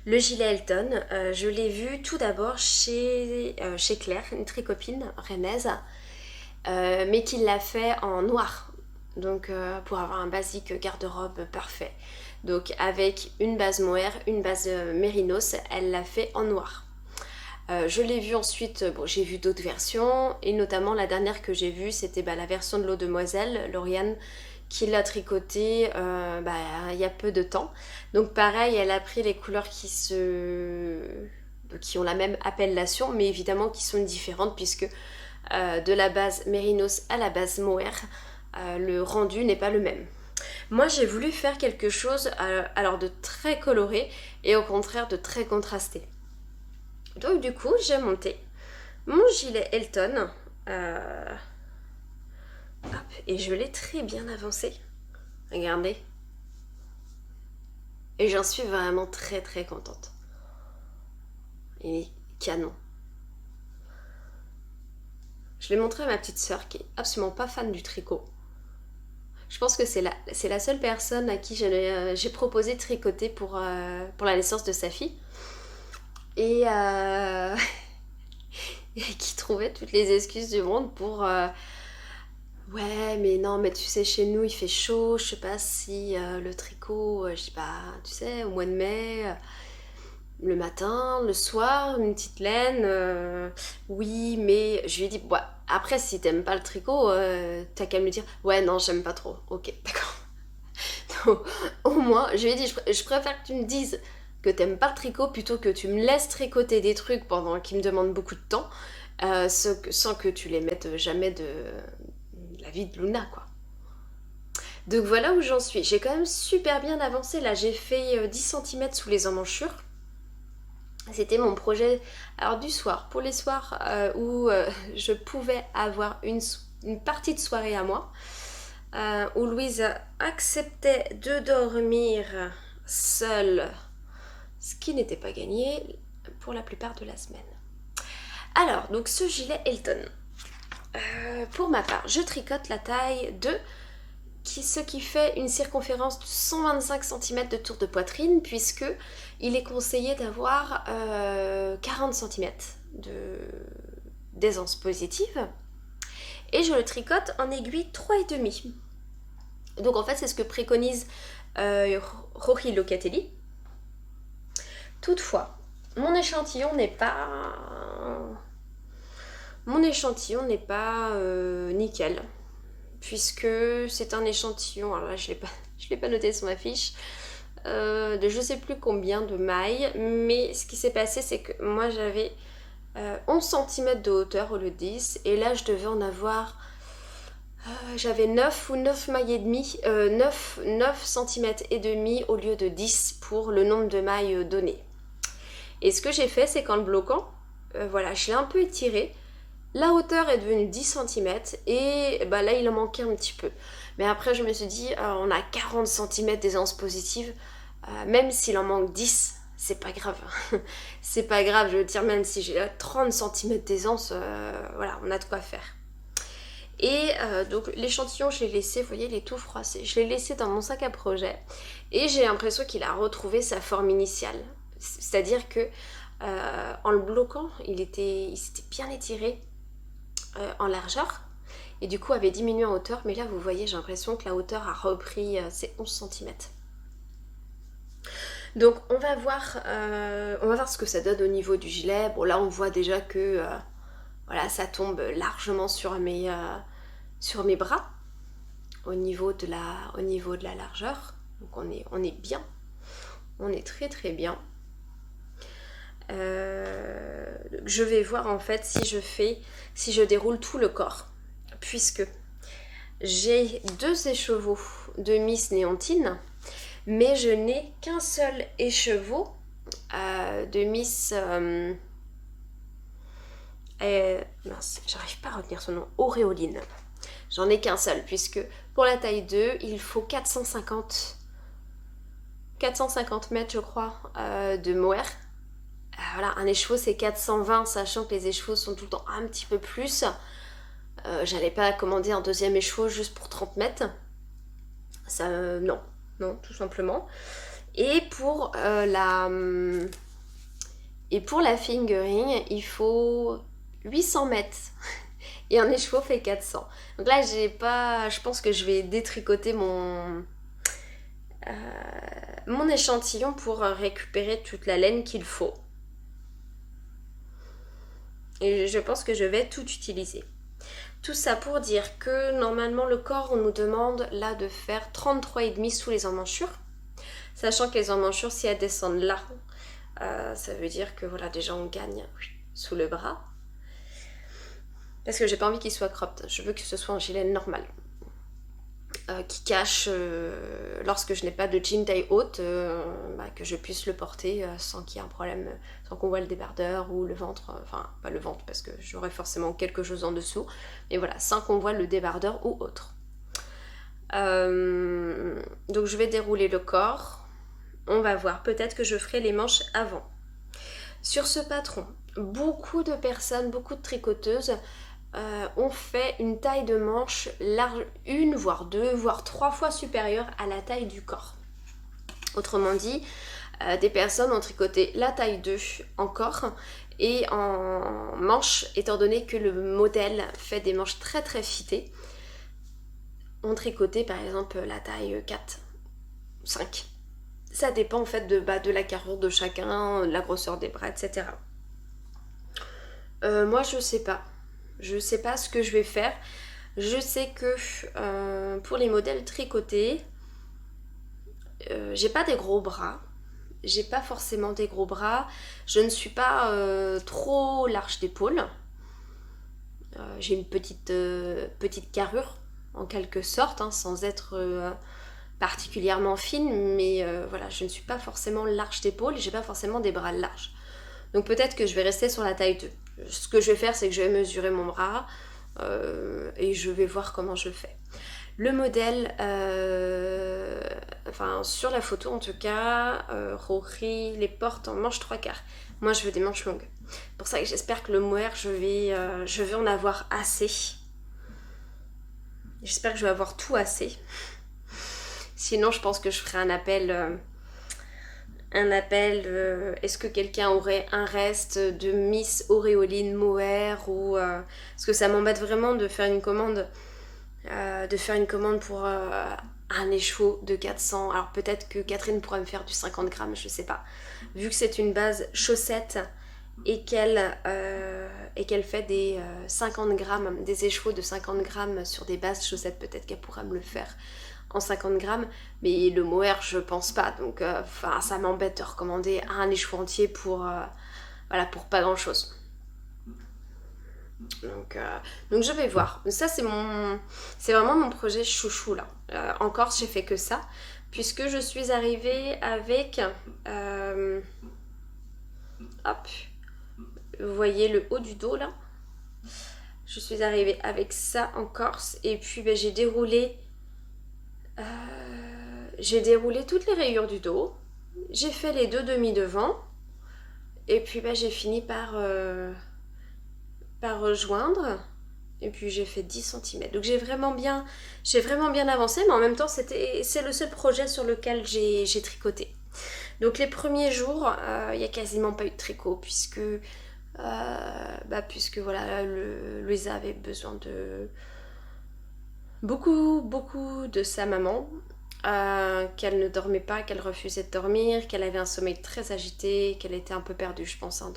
Le gilet Elton, je l'ai vu tout d'abord chez Claire, une tricopine rennaise, mais qui l'a fait en noir. Donc pour avoir un basique garde-robe parfait. Donc avec une base mohair, une base mérinos, elle l'a fait en noir. Je l'ai vu ensuite, bon, j'ai vu d'autres versions, et notamment la dernière que j'ai vue, c'était la version de l'eau demoiselle, Lauriane, qui l'a tricoté il y a peu de temps. Donc pareil, elle a pris les couleurs qui ont la même appellation, mais évidemment qui sont différentes, puisque de la base mérinos à la base mohair, le rendu n'est pas le même. Moi, j'ai voulu faire quelque chose alors de très coloré et au contraire de très contrasté. Donc du coup, j'ai monté mon gilet Elton et je l'ai très bien avancé. Regardez. Et j'en suis vraiment très très contente. Il est canon. Je l'ai montré à ma petite sœur qui est absolument pas fan du tricot. Je pense que c'est la seule personne à qui j'ai proposé de tricoter pour la naissance de sa fille. Et qui trouvait toutes les excuses du monde pour ouais mais non mais tu sais chez nous il fait chaud, je sais pas si le tricot, je sais pas, tu sais au mois de mai, le matin, le soir, une petite laine, oui mais je lui ai dit ouais, après si t'aimes pas le tricot, t'as qu'à me dire ouais non j'aime pas trop, ok d'accord. Donc, au moins je lui ai dit je préfère que tu me dises que t'aimes pas le tricot plutôt que tu me laisses tricoter des trucs pendant qui me demandent beaucoup de temps sans que tu les mettes jamais de la vie de Luna quoi. Donc voilà où j'en suis. J'ai quand même super bien avancé. Là j'ai fait 10 cm sous les emmanchures. C'était mon projet alors du soir. Pour les soirs où je pouvais avoir une partie de soirée à moi, où Louise acceptait de dormir seule, ce qui n'était pas gagné pour la plupart de la semaine. Alors, donc ce gilet Elton. Pour ma part, je tricote la taille de ce qui fait une circonférence de 125 cm de tour de poitrine, puisque il est conseillé d'avoir 40 cm d'aisance positive. Et je le tricote en aiguille 3,5. Donc en fait, c'est ce que préconise Rory Locatelli. Toutefois, mon échantillon n'est pas nickel, puisque c'est un échantillon, alors là je l'ai pas noté sur ma fiche, de je sais plus combien de mailles, mais ce qui s'est passé c'est que moi j'avais 11 cm de hauteur au lieu de 10, et là je devais en avoir j'avais 9 ou 9 mailles et demi, 9 cm et demi au lieu de 10 pour le nombre de mailles donné. Et ce que j'ai fait, c'est qu'en le bloquant, voilà, je l'ai un peu étiré. La hauteur est devenue 10 cm et là, il en manquait un petit peu. Mais après, je me suis dit, on a 40 cm d'aisance positive. Même s'il en manque 10, c'est pas grave. C'est pas grave, je veux dire, même si j'ai 30 cm d'aisance, voilà, on a de quoi faire. Et donc l'échantillon, je l'ai laissé, vous voyez, il est tout froissé. Je l'ai laissé dans mon sac à projet et j'ai l'impression qu'il a retrouvé sa forme initiale. C'est-à-dire que en le bloquant, il s'était bien étiré en largeur et du coup avait diminué en hauteur, mais là vous voyez, j'ai l'impression que la hauteur a repris ses 11 cm. Donc on va voir ce que ça donne au niveau du gilet. Bon là on voit déjà que voilà, ça tombe largement sur mes bras au niveau de la largeur. Donc on est bien, on est très très bien. Je vais voir en fait si je déroule tout le corps, puisque j'ai 2 écheveaux de Miss Néontine, mais je n'ai qu'un seul écheveau de Miss mince, j'arrive pas à retenir son nom, Auréoline. J'en ai qu'un seul, puisque pour la taille 2, il faut 450 mètres, je crois, de mohair. Voilà, un écheveau c'est 420, sachant que les écheveaux sont tout le temps un petit peu plus. J'allais pas commander un deuxième écheveau juste pour 30 mètres. Ça, non, tout simplement. Et pour la fingering, il faut 800 mètres. Et un écheveau fait 400. Donc là, je pense que je vais détricoter mon échantillon pour récupérer toute la laine qu'il faut. Et je pense que je vais tout utiliser. Tout ça pour dire que normalement le corps, on nous demande là de faire 33,5 sous les emmanchures. Sachant que les emmanchures, si elles descendent là, ça veut dire que voilà, déjà on gagne sous le bras. Parce que j'ai pas envie qu'il soit cropped, je veux que ce soit un gilet normal. Qui cache, lorsque je n'ai pas de jean taille haute, que je puisse le porter sans qu'il y ait un problème, sans qu'on voit le débardeur ou le ventre, enfin pas le ventre parce que j'aurai forcément quelque chose en dessous, mais voilà, sans qu'on voit le débardeur ou autre. Donc je vais dérouler le corps, on va voir, peut-être que je ferai les manches avant. Sur ce patron, beaucoup de personnes, beaucoup de tricoteuses ont fait une taille de manche large, 1, voire 2, voire 3 fois supérieure à la taille du corps. Autrement dit, des personnes ont tricoté la taille 2 en corps et en manche, étant donné que le modèle fait des manches très très fitées, ont tricoté par exemple la taille 4, 5. Ça dépend en fait de la carrure de chacun, de la grosseur des bras, etc. Moi je sais pas. Je sais pas ce que je vais faire. Je sais que pour les modèles tricotés, j'ai pas des gros bras. J'ai pas forcément des gros bras. Je ne suis pas trop large d'épaule. J'ai une petite carrure en quelque sorte, hein, sans être particulièrement fine, mais voilà, je ne suis pas forcément large d'épaule et j'ai pas forcément des bras larges. Donc peut-être que je vais rester sur la taille 2. Ce que je vais faire, c'est que je vais mesurer mon bras et je vais voir comment je fais. Le modèle, sur la photo en tout cas, Rory les porte en manches 3/4. Moi je veux des manches longues. Pour ça que j'espère que le mohair, je vais en avoir assez. J'espère que je vais avoir tout assez. Sinon je pense que je ferai un appel... est-ce que quelqu'un aurait un reste de Miss Auréoline mohair ou parce que ça m'embête vraiment de faire une commande pour un écheveau de 400. Alors peut-être que Catherine pourra me faire du 50 grammes, je sais pas. Vu que c'est une base chaussette et qu'elle fait des 50 grammes, des écheveaux de 50 grammes sur des bases chaussettes, peut-être qu'elle pourra me le faire en 50 grammes, mais le mohair je pense pas, donc ça m'embête de recommander un écheveau entier pour pas grand chose. Donc je vais voir. Ça c'est vraiment mon projet chouchou là. En Corse j'ai fait que ça, puisque je suis arrivée avec hop, vous voyez le haut du dos là, je suis arrivée avec ça en Corse et puis j'ai déroulé toutes les rayures du dos, j'ai fait les 2 demi devant et puis j'ai fini par rejoindre et puis j'ai fait 10 cm. Donc j'ai vraiment bien avancé, mais en même temps c'est le seul projet sur lequel j'ai tricoté. Donc les premiers jours, il n'y a quasiment pas eu de tricot puisque voilà, Louisa avait besoin de beaucoup de sa maman, qu'elle ne dormait pas, qu'elle refusait de dormir, qu'elle avait un sommeil très agité, qu'elle était un peu perdue, je pense, hein,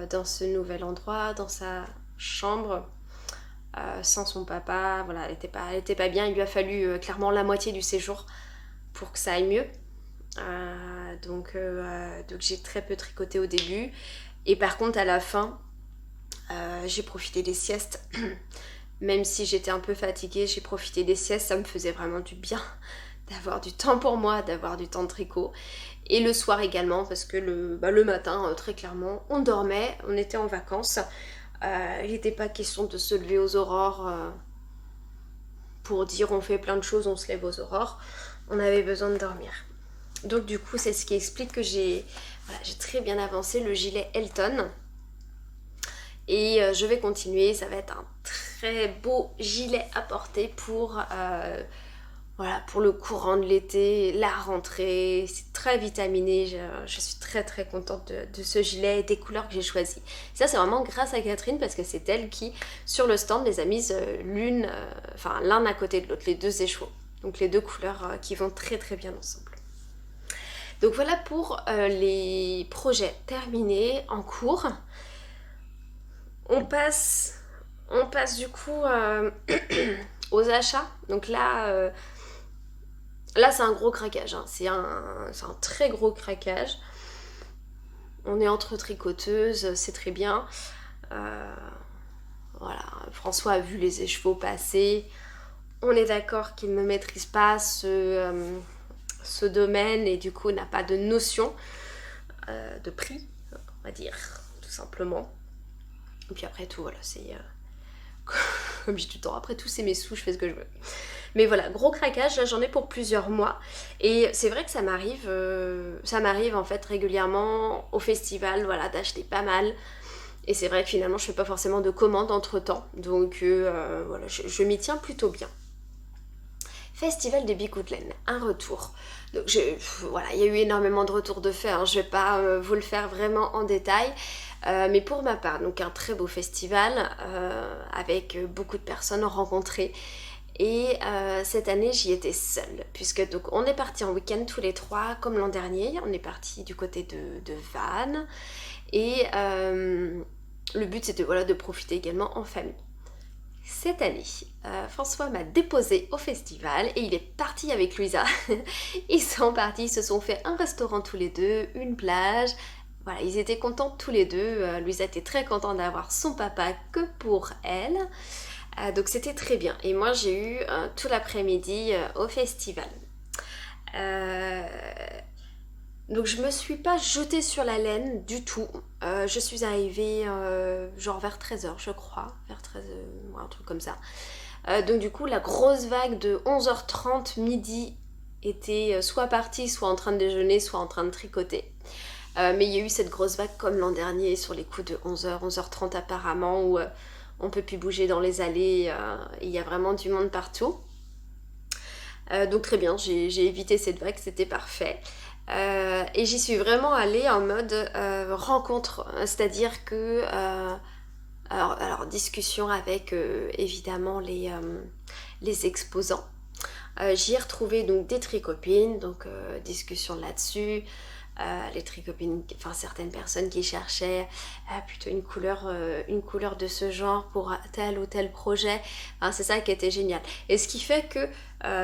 dans ce nouvel endroit, dans sa chambre, sans son papa. Voilà, elle était pas bien. Il lui a fallu clairement la moitié du séjour pour que ça aille mieux. Donc j'ai très peu tricoté au début. Et par contre, à la fin, j'ai profité des siestes. Même si j'étais un peu fatiguée, j'ai profité des siestes. Ça me faisait vraiment du bien d'avoir du temps pour moi, d'avoir du temps de tricot. Et le soir également, parce que le matin, très clairement, on dormait, on était en vacances. Il n'était pas question de se lever aux aurores pour dire on fait plein de choses, on se lève aux aurores. On avait besoin de dormir. Donc du coup, c'est ce qui explique que j'ai très bien avancé le gilet Elton. Et je vais continuer, ça va être un très beau gilet à porter pour le courant de l'été, la rentrée. C'est très vitaminé, je suis très très contente de ce gilet et des couleurs que j'ai choisies. Ça, c'est vraiment grâce à Catherine parce que c'est elle qui, sur le stand, les a mises l'un à côté de l'autre, les deux échevaux. Donc les deux couleurs qui vont très très bien ensemble. Donc voilà pour les projets terminés, en cours. On passe du coup aux achats. Donc là c'est un gros craquage, hein. C'est un très gros craquage. On est entre tricoteuses, c'est très bien. Voilà, François a vu les écheveaux passer. On est d'accord qu'il ne maîtrise pas ce domaine et du coup n'a pas de notion de prix, on va dire, tout simplement. Et puis après tout, voilà, c'est comme j'ai tout le temps, après tout c'est mes sous, je fais ce que je veux. Mais voilà, gros craquage, là j'en ai pour plusieurs mois. Et c'est vrai que ça m'arrive en fait régulièrement au festival, voilà, d'acheter pas mal. Et c'est vrai que finalement je fais pas forcément de commandes entre temps. Donc voilà, je m'y tiens plutôt bien. Festival des Bicoutlen, un retour. Donc voilà, il y a eu énormément de retours de fait, hein. Je vais pas vous le faire vraiment en détail. Mais pour ma part, donc un très beau festival avec beaucoup de personnes rencontrées. Et cette année, j'y étais seule, puisque donc on est partis en week-end tous les trois, comme l'an dernier. On est partis du côté de Vannes. Et le but, c'était voilà, de profiter également en famille. Cette année, François m'a déposé au festival et il est parti avec Louisa. Ils sont partis, ils se sont fait un restaurant tous les deux, une plage. Voilà, ils étaient contents tous les deux. Louisa était très contente d'avoir son papa que pour elle. Donc c'était très bien. Et moi j'ai eu tout l'après-midi au festival. Donc je me suis pas jetée sur la laine du tout. Je suis arrivée genre vers 13h je crois. Vers 13h, un truc comme ça. Donc du coup la grosse vague de 11h30 midi était soit partie, soit en train de déjeuner, soit en train de tricoter. Mais il y a eu cette grosse vague comme l'an dernier sur les coups de 11h, 11h30 apparemment où on peut plus bouger dans les allées, il y a vraiment du monde partout. Donc très bien, j'ai évité cette vague, c'était parfait. Et j'y suis vraiment allée en mode rencontre, c'est-à-dire que alors discussion avec évidemment les exposants. J'y ai retrouvé donc des tricopines, donc discussion là-dessus. Les tricopines, enfin certaines personnes qui cherchaient plutôt une couleur de ce genre pour tel ou tel projet. Enfin, c'est ça qui était génial. Et ce qui fait que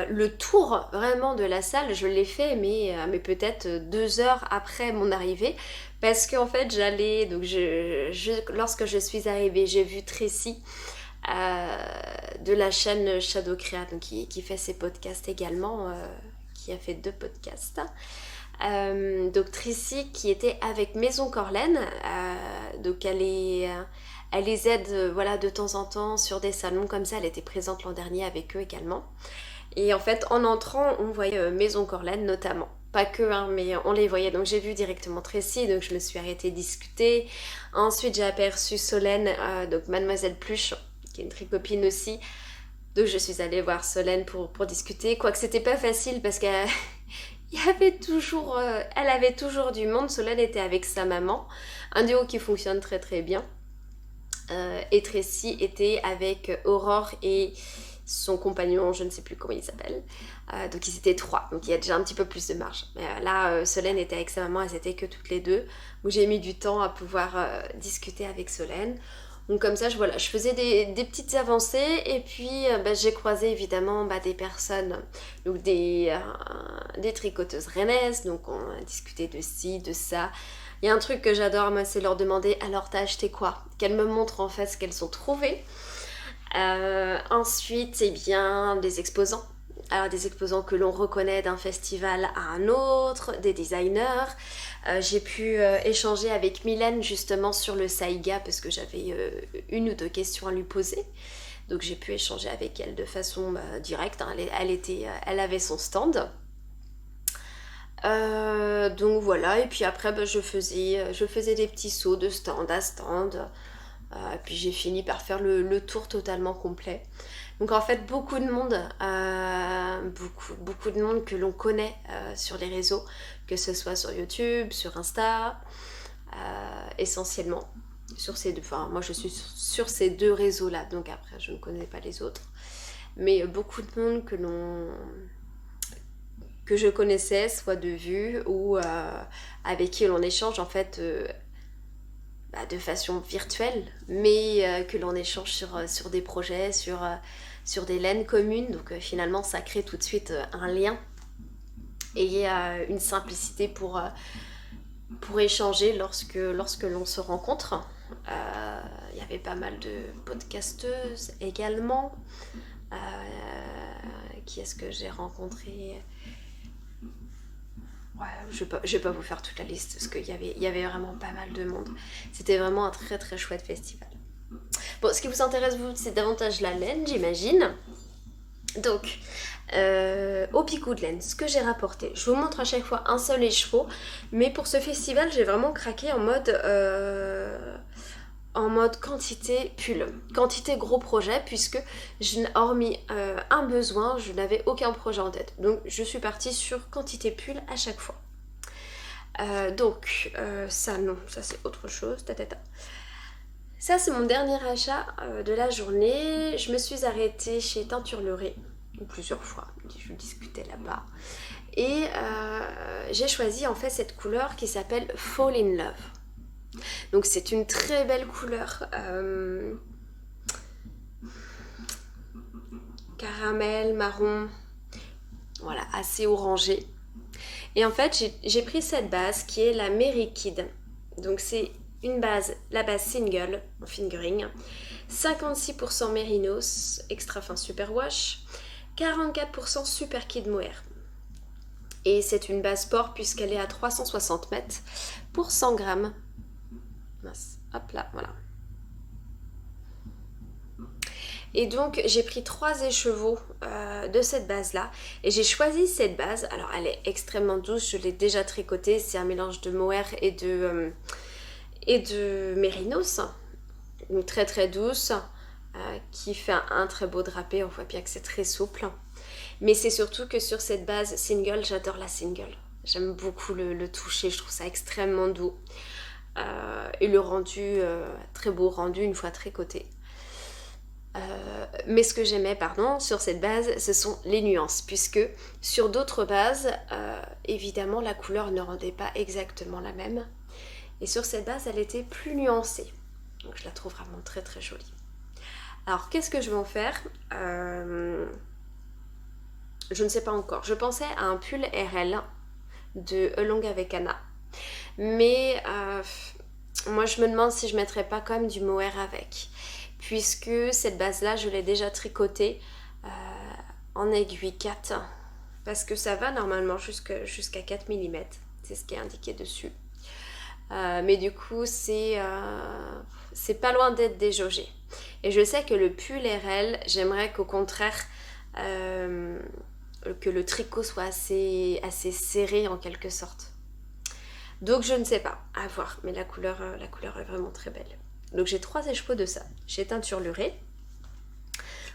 le tour vraiment de la salle, je l'ai fait mais peut-être 2 heures après mon arrivée. Parce qu'en fait j'allais, donc lorsque je suis arrivée, j'ai vu Tracy de la chaîne Shadow Crea, donc qui fait ses podcasts également, qui a fait 2 podcasts. Donc Tracy qui était avec Maison Corlaine, donc elle les aide voilà, de temps en temps sur des salons comme ça, elle était présente l'an dernier avec eux également. Et en fait en entrant on voyait Maison Corlaine notamment, pas que hein, mais on les voyait, donc j'ai vu directement Tracy, donc je me suis arrêtée discuter. Ensuite j'ai aperçu Solène, donc Mademoiselle Pluche qui est une tricopine aussi. Donc je suis allée voir Solène pour discuter, quoique c'était pas facile parce qu'il elle avait toujours du monde. Solène était avec sa maman, un duo qui fonctionne très très bien. Et Tracy était avec Aurore et son compagnon, je ne sais plus comment il s'appelle. Donc ils étaient 3, donc il y a déjà un petit peu plus de marge. Mais là, Solène était avec sa maman, elles étaient que toutes les deux. Donc j'ai mis du temps à pouvoir discuter avec Solène. Donc comme ça, je faisais des petites avancées et puis j'ai croisé évidemment des personnes, donc des tricoteuses rennaises, donc on a discuté de ci, de ça. Il y a un truc que j'adore, moi, c'est leur demander alors t'as acheté quoi? Qu'elles me montrent en fait ce qu'elles ont trouvé. Ensuite, eh bien, des exposants. Alors des exposants que l'on reconnaît d'un festival à un autre, des designers. J'ai pu échanger avec Mylène justement sur le Saiga parce que j'avais une ou deux questions à lui poser. Donc j'ai pu échanger avec elle de façon directe. Hein. Elle avait son stand. Donc voilà, et puis après je faisais des petits sauts de stand à stand. Puis j'ai fini par faire le tour totalement complet. Donc en fait beaucoup de monde, beaucoup de monde que l'on connaît sur les réseaux, que ce soit sur YouTube, sur Insta, essentiellement. Moi je suis sur ces deux réseaux-là, donc après je ne connais pas les autres. Mais beaucoup de monde que je connaissais, soit de vue ou avec qui l'on échange en fait de façon virtuelle, mais que l'on échange sur des projets, sur des laines communes. Donc finalement, ça crée tout de suite un lien et une simplicité pour échanger lorsque l'on se rencontre. Il y avait pas mal de podcasteuses également. Qui est-ce que j'ai rencontré? Ouais, je vais pas vous faire toute la liste parce qu'il y avait vraiment pas mal de monde. C'était vraiment un très très chouette festival. Bon, ce qui vous intéresse vous, c'est davantage la laine, j'imagine. Donc, au picot de laine, ce que j'ai rapporté, je vous montre à chaque fois un seul écheveau, mais pour ce festival, j'ai vraiment craqué en mode quantité pull, quantité gros projet, puisque hormis un besoin, je n'avais aucun projet en tête. Donc je suis partie sur quantité pull à chaque fois. Ça non, ça c'est autre chose, Ça c'est mon dernier achat de la journée. Je me suis arrêtée chez Teinture Leray plusieurs fois, je discutais là-bas. Et j'ai choisi en fait cette couleur qui s'appelle Fall in Love. Donc c'est une très belle couleur caramel, marron, voilà, assez orangé. Et en fait j'ai pris cette base qui est la Mary Kid. Donc c'est la base single en fingering, 56% mérinos, extra fin superwash, 44% super kid mohair. Et c'est une base sport puisqu'elle est à 360 mètres pour 100 grammes. Hop là, voilà. Et donc j'ai pris 3 écheveaux de cette base là et j'ai choisi cette base. Alors elle est extrêmement douce, je l'ai déjà tricotée, c'est un mélange de mohair et de mérinos, donc très très douce, qui fait un très beau drapé. On voit bien que c'est très souple, mais c'est surtout que sur cette base single, j'adore la single, j'aime beaucoup le toucher, je trouve ça extrêmement doux. Et le rendu, très beau rendu une fois tricoté. Mais ce que j'aimais, sur cette base, ce sont les nuances, puisque sur d'autres bases, évidemment, la couleur ne rendait pas exactement la même. Et sur cette base, elle était plus nuancée. Donc je la trouve vraiment très très jolie. Alors, qu'est-ce que je vais en faire? Je ne sais pas encore. Je pensais à un pull RL de Along avec Anna. Mais moi je me demande si je mettrais pas quand même du mohair avec, puisque cette base là je l'ai déjà tricotée en aiguille 4, parce que ça va normalement jusqu'à 4 mm, c'est ce qui est indiqué dessus. Mais du coup c'est pas loin d'être déjaugé, et je sais que le pull RL, j'aimerais qu'au contraire que le tricot soit assez serré en quelque sorte. Donc je ne sais pas, à voir, mais la couleur est vraiment très belle. Donc j'ai 3 écheveaux de ça, chez Teinture Leray.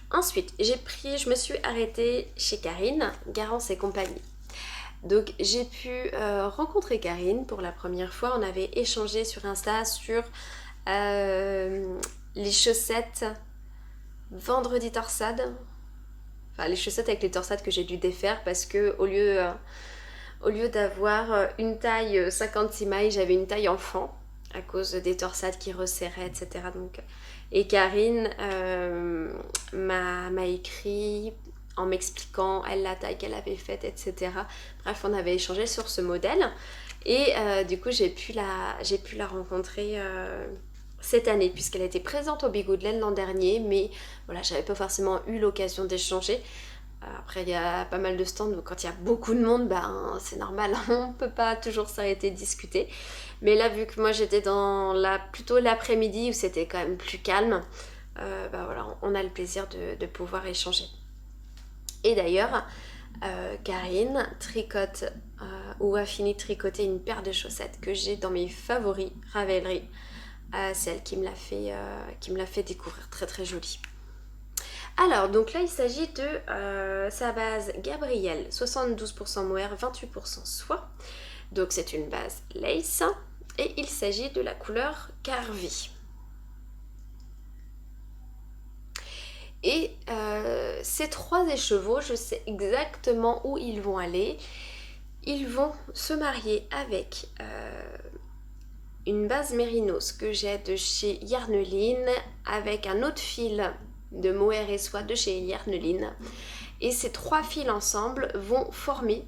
Ensuite, je me suis arrêtée chez Karine, Garance et compagnie. Donc j'ai pu rencontrer Karine pour la première fois. On avait échangé sur Insta sur les chaussettes vendredi torsade. Enfin les chaussettes avec les torsades que j'ai dû défaire parce que au lieu d'avoir une taille 56 mailles, j'avais une taille enfant à cause des torsades qui resserraient, etc. Donc, et Karine m'a écrit en m'expliquant elle la taille qu'elle avait faite, etc. Bref, on avait échangé sur ce modèle et du coup j'ai pu la rencontrer cette année puisqu'elle était présente au Bigoudelaine l'an dernier, mais voilà, j'avais pas forcément eu l'occasion d'échanger. Après il y a pas mal de stands, donc quand il y a beaucoup de monde, ben c'est normal, on peut pas toujours s'arrêter de discuter. Mais là vu que moi j'étais dans plutôt l'après-midi où c'était quand même plus calme, ben voilà, on a le plaisir de pouvoir échanger. Et d'ailleurs, Karine tricote ou a fini de tricoter une paire de chaussettes que j'ai dans mes favoris Ravelry. C'est elle qui me l'a fait découvrir, très très jolie. Alors, donc là, il s'agit de sa base Gabrielle, 72% mohair, 28% soie. Donc c'est une base lace. Et il s'agit de la couleur Carvi. Et ces 3 écheveaux, je sais exactement où ils vont aller. Ils vont se marier avec une base mérinos que j'ai de chez Yarneline avec un autre fil de mohair et soie de chez Yarneline. Et ces 3 fils ensemble vont former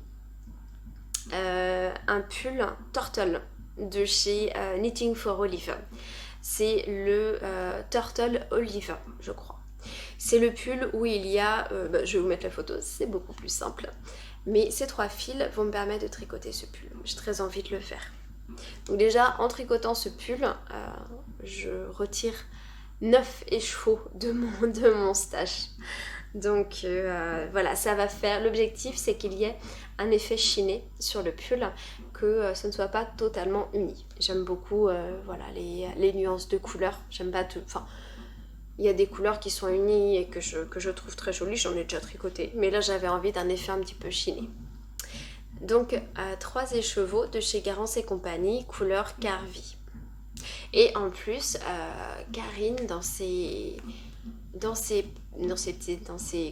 un pull turtle de chez Knitting for Olive. C'est le Turtle Olive, je crois. C'est le pull où il y a, je vais vous mettre la photo, c'est beaucoup plus simple. Mais ces 3 fils vont me permettre de tricoter ce pull. J'ai très envie de le faire. Donc déjà, en tricotant ce pull, je retire 9 écheveaux de mon stash. Donc voilà, ça va faire, l'objectif c'est qu'il y ait un effet chiné sur le pull, que ce ne soit pas totalement uni. J'aime beaucoup voilà, les nuances de couleurs, j'aime pas tout, enfin il y a des couleurs qui sont unies et que je trouve très jolies, j'en ai déjà tricoté, mais là j'avais envie d'un effet un petit peu chiné. Donc 3 écheveaux de chez Garance et compagnie, couleur Carvi. Et en plus, Karine dans ses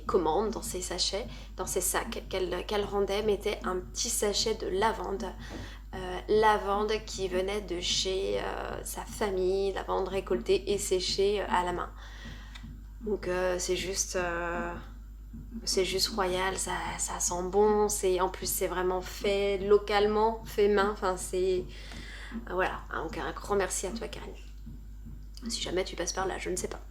commandes, dans ses sachets, dans ses sacs qu'elle rendait, mettait un petit sachet de lavande. Lavande qui venait de chez sa famille, lavande récoltée et séchée à la main. Donc c'est juste royal, ça sent bon, en plus c'est vraiment fait localement, fait main, enfin c'est... Voilà, donc un grand merci à toi Karine. Si jamais tu passes par là, je ne sais pas.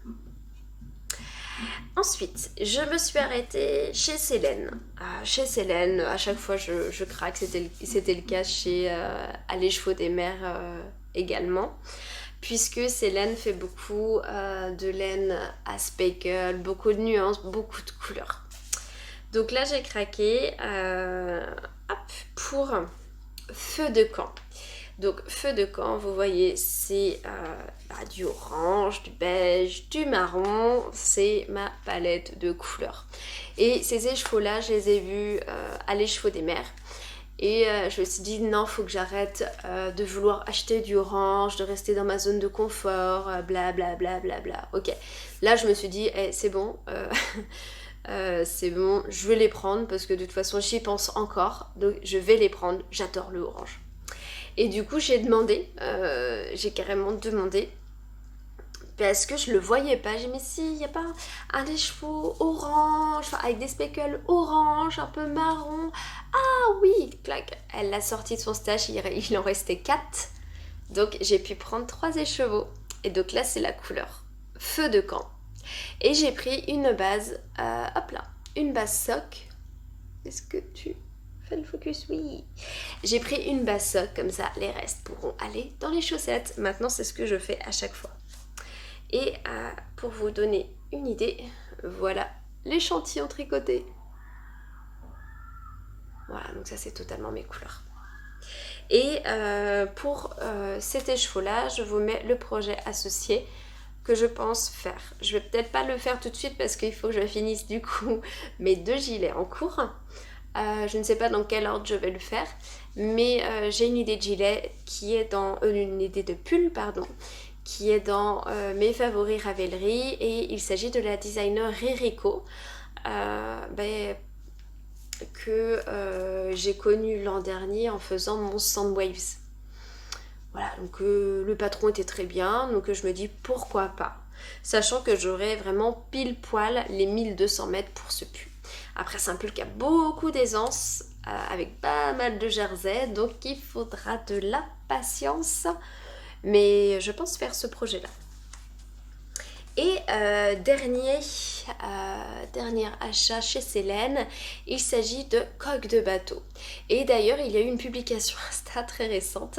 Ensuite, je me suis arrêtée chez Célène. Chez Célène, à chaque fois je craque, c'était le cas chez à l'écheveau des mers également. Puisque Célène fait beaucoup de laine à speckle, beaucoup de nuances, beaucoup de couleurs. Donc là j'ai craqué pour Feu de camp. Donc feu de camp, vous voyez, c'est du orange, du beige, du marron, c'est ma palette de couleurs. Et ces écheveaux-là, je les ai vus à l'écheveau des mers. Et je me suis dit non, faut que j'arrête de vouloir acheter du orange, de rester dans ma zone de confort, blablabla. Bla, bla, bla. Ok, là je me suis dit, c'est bon, c'est bon, je vais les prendre parce que de toute façon j'y pense encore, donc je vais les prendre, j'adore le orange. Et du coup j'ai carrément demandé parce que je le voyais pas. J'ai dit mais si, il n'y a pas un écheveau orange, avec des speckles orange, un peu marron. Ah oui, clac. Elle l'a sorti de son stash, il en restait 4. Donc j'ai pu prendre 3 écheveaux. Et donc là c'est la couleur feu de camp. Et j'ai pris une base, hop là, une base sock. Est-ce que tu fais le focus? Oui. J'ai pris une base sock, comme ça les restes pourront aller dans les chaussettes. Maintenant c'est ce que je fais à chaque fois. Et pour vous donner une idée, voilà l'échantillon tricoté. Voilà, donc ça c'est totalement mes couleurs. Et pour cet écheveau-là, je vous mets le projet associé que je pense faire. Je vais peut-être pas le faire tout de suite parce qu'il faut que je finisse du coup mes 2 gilets en cours. Je ne sais pas dans quel ordre je vais le faire, mais j'ai une idée de gilet qui est dans... une idée de pull, pardon, qui est dans mes favoris Ravelry, et il s'agit de la designer Ririko, que j'ai connue l'an dernier en faisant mon Soundwaves. Voilà, donc le patron était très bien, donc je me dis pourquoi pas, sachant que j'aurai vraiment pile poil les 1200 mètres pour ce pull. Après, c'est un pull qui a beaucoup d'aisance, avec pas mal de jersey, donc il faudra de la patience, mais je pense faire ce projet-là. Et dernier achat chez Célène, il s'agit de coque de bateau. Et d'ailleurs, il y a eu une publication Insta très récente.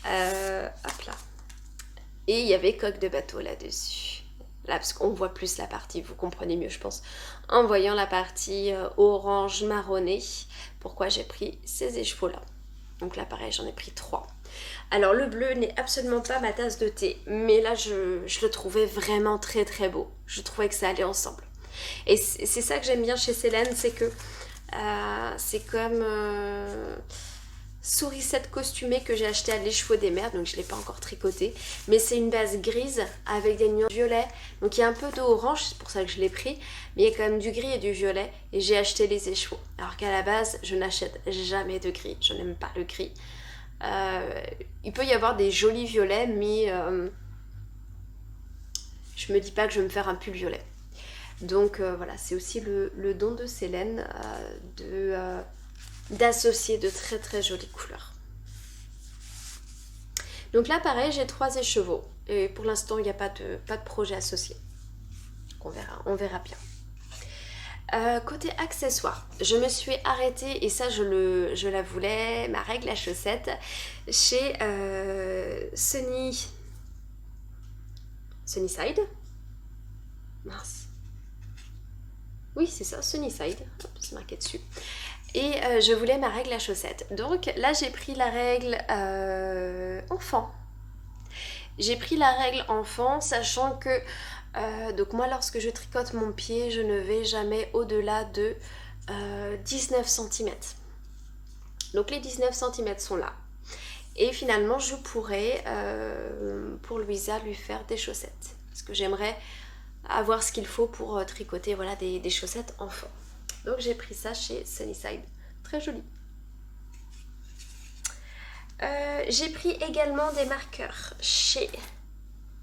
Hop là. Et il y avait coque de bateau là-dessus. Là, parce qu'on voit plus la partie, vous comprenez mieux, je pense, en voyant la partie orange marronné. Pourquoi j'ai pris ces écheveaux-là. Donc là, pareil, j'en ai pris 3. Alors le bleu n'est absolument pas ma tasse de thé, mais là je le trouvais vraiment très très beau. Je trouvais que ça allait ensemble. Et c'est ça que j'aime bien chez Célène, c'est que c'est comme sourisette costumée que j'ai acheté à l'Écheveau des Mers, donc je ne l'ai pas encore tricoté. Mais c'est une base grise avec des nuances violet, donc il y a un peu d'orange, c'est pour ça que je l'ai pris, mais il y a quand même du gris et du violet, et j'ai acheté les écheveaux. Alors qu'à la base, je n'achète jamais de gris, je n'aime pas le gris. Il peut y avoir des jolis violets, mais je me dis pas que je vais me faire un pull violet. Donc voilà, c'est aussi le don de Célène d'associer de très très jolies couleurs. Donc là pareil, j'ai 3 écheveaux et pour l'instant il n'y a pas de projet associé. Donc on verra bien. Côté accessoires, je me suis arrêtée, et ça je la voulais, ma règle à chaussettes, chez Sunnyside. Mince. Oui, c'est ça, Sunnyside. Hop, c'est marqué dessus. Et je voulais ma règle à chaussettes. Donc là, j'ai pris la règle enfant. J'ai pris la règle enfant, sachant que donc moi, lorsque je tricote mon pied, je ne vais jamais au-delà de 19 cm. Donc les 19 cm sont là. Et finalement, je pourrais, pour Louisa, lui faire des chaussettes. Parce que j'aimerais avoir ce qu'il faut pour tricoter, voilà, des chaussettes enfants. Donc j'ai pris ça chez Sunnyside. Très joli. J'ai pris également des marqueurs chez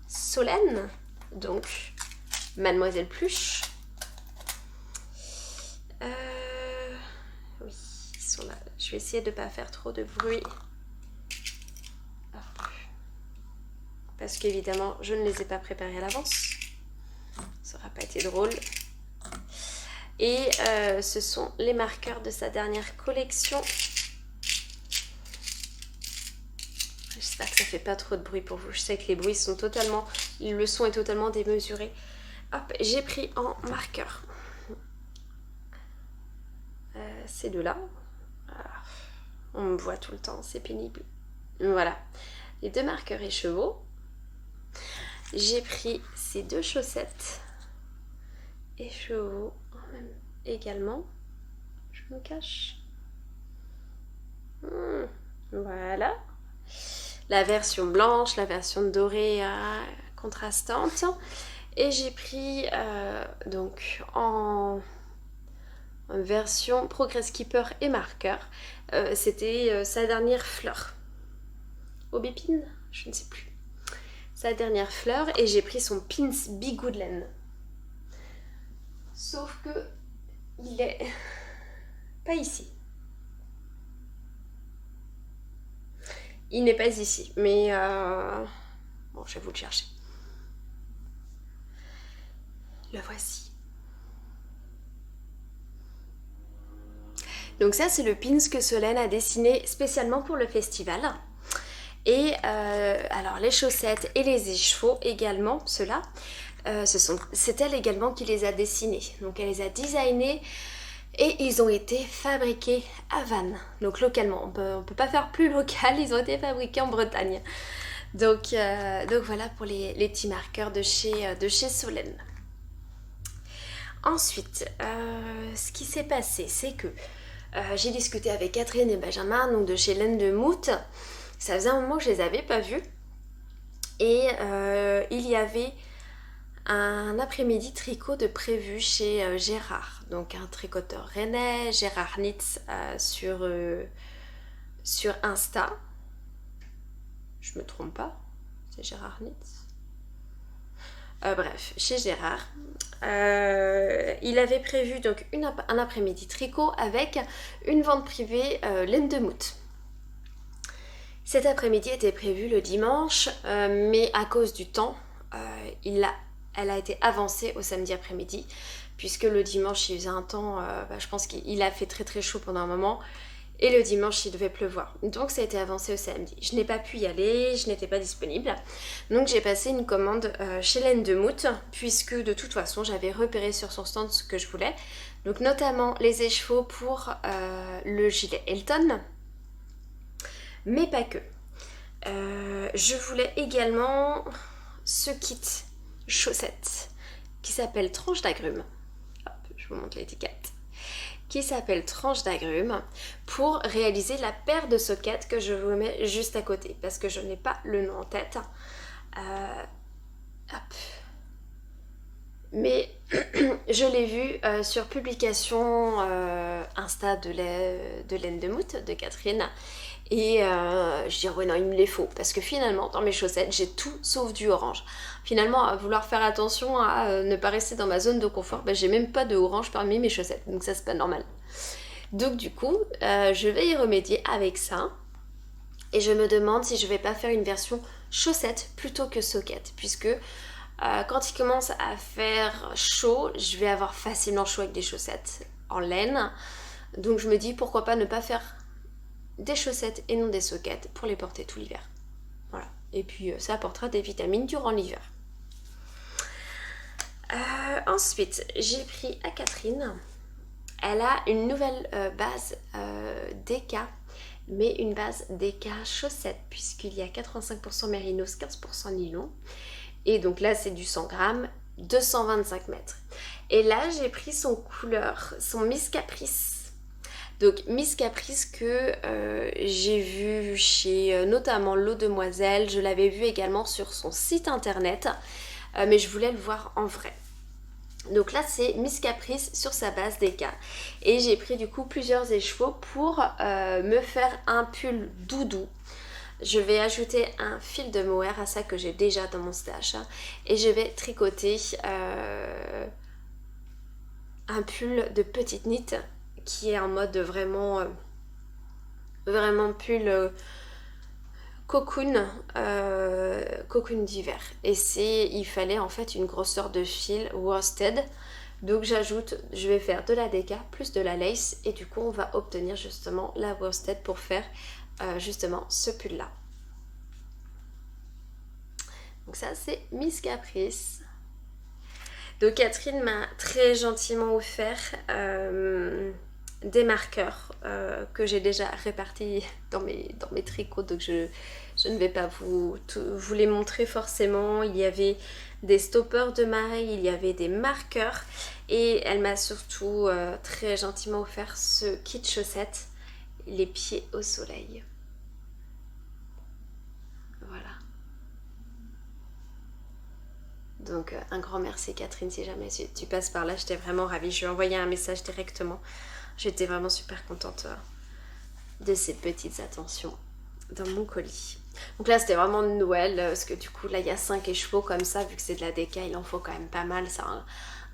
Solène. Donc Mademoiselle Pluche. Oui, ils sont là. Je vais essayer de ne pas faire trop de bruit. Parce qu'évidemment, je ne les ai pas préparés à l'avance. Ça n'aura pas été drôle. Et ce sont les marqueurs de sa dernière collection. J'espère que ça ne fait pas trop de bruit pour vous. Je sais que les bruits sont totalement... Le son est totalement démesuré. Hop, j'ai pris en marqueur. Ces deux-là. On me voit tout le temps, c'est pénible. Voilà. Les 2 marqueurs écheveaux. J'ai pris ces 2 chaussettes écheveaux également. Je me cache. Voilà. La version blanche, la version dorée contrastante. Et j'ai pris donc en version Progress Keeper et marqueur. C'était sa dernière fleur. Aubépine, je ne sais plus. Sa dernière fleur, et j'ai pris son Pins Bigoudlen. Sauf que il est pas ici. Il n'est pas ici, mais bon, je vais vous le chercher. Le voici. Donc ça, c'est le pins que Solène a dessiné spécialement pour le festival. Et alors les chaussettes et les écheveaux également, ceux-là, c'est elle également qui les a dessinés. Donc elle les a designés et ils ont été fabriqués à Vannes, donc localement. On peut pas faire plus local, ils ont été fabriqués en Bretagne. Donc voilà pour les petits marqueurs de chez Solène. Ensuite, ce qui s'est passé, c'est que J'ai discuté avec Catherine et Benjamin, donc de chez Laine de Mout. Ça faisait un moment que je les avais pas vus. Et il y avait un après-midi tricot de prévu chez Gérard. Donc un tricoteur rennais, Gérard Nitz sur Insta. Je me trompe pas, c'est Gérard Nitz. Bref, chez Gérard. Il avait prévu donc un après-midi tricot avec une vente privée Laine de Mout. Cet après-midi était prévu le dimanche, mais à cause du temps, elle a été avancée au samedi après-midi, puisque le dimanche il faisait un temps, je pense qu'il a fait très très chaud pendant un moment, et le dimanche il devait pleuvoir. Donc ça a été avancé au samedi. Je n'ai pas pu y aller, je n'étais pas disponible. Donc j'ai passé une commande chez Laine de Mout, puisque de toute façon j'avais repéré sur son stand ce que je voulais. Donc notamment les écheveaux pour le gilet Elton, mais pas que. Je voulais également ce kit chaussettes qui s'appelle Tranche d'agrumes. Hop, je vous montre l'étiquette. Qui s'appelle Tranche d'agrumes pour réaliser la paire de sockets que je vous mets juste à côté parce que je n'ai pas le nom en tête. Hop. Mais je l'ai vu sur publication Insta de Laine de Mout de Catherine. Et je dis ouais non il me les faut parce que finalement dans mes chaussettes j'ai tout sauf du orange. Finalement à vouloir faire attention à ne pas rester dans ma zone de confort, j'ai même pas de orange parmi mes chaussettes donc ça c'est pas normal. Donc du coup je vais y remédier avec ça et je me demande si je vais pas faire une version chaussette plutôt que socket puisque quand il commence à faire chaud je vais avoir facilement chaud avec des chaussettes en laine. Donc je me dis pourquoi pas ne pas faire des chaussettes et non des sockets pour les porter tout l'hiver. Voilà. Et puis ça apportera des vitamines durant l'hiver. Ensuite, j'ai pris à Catherine. Elle a une nouvelle base DK, mais une base DK chaussette, puisqu'il y a 85% mérinos, 15% nylon. Et donc là, c'est du 100 grammes, 225 mètres. Et là, j'ai pris son couleur, son Miss Caprice. Donc Miss Caprice que j'ai vu chez notamment L'Eau Demoiselle, je l'avais vu également sur son site internet, mais je voulais le voir en vrai. Donc là c'est Miss Caprice sur sa base DK et j'ai pris du coup plusieurs écheveaux pour me faire un pull doudou. Je vais ajouter un fil de mohair à ça que j'ai déjà dans mon stash et je vais tricoter un pull de petite knit qui est en mode vraiment pull cocoon d'hiver. Et il fallait en fait une grosseur de fil worsted. Donc je vais faire de la DK plus de la lace et du coup on va obtenir justement la worsted pour faire justement ce pull là. Donc ça c'est Miss Caprice. Donc Catherine m'a très gentiment offert des marqueurs que j'ai déjà répartis dans mes tricots, donc je ne vais pas vous les montrer forcément. Il y avait des stoppers de marée, il y avait des marqueurs et elle m'a surtout très gentiment offert ce kit chaussettes, les pieds au soleil. Voilà. Donc un grand merci Catherine si jamais tu passes par là, j'étais vraiment ravie. Je lui ai envoyé un message directement. J'étais vraiment super contente de ces petites attentions dans mon colis. Donc là c'était vraiment Noël parce que du coup là il y a 5 écheveaux comme ça, vu que c'est de la DK il en faut quand même pas mal. C'est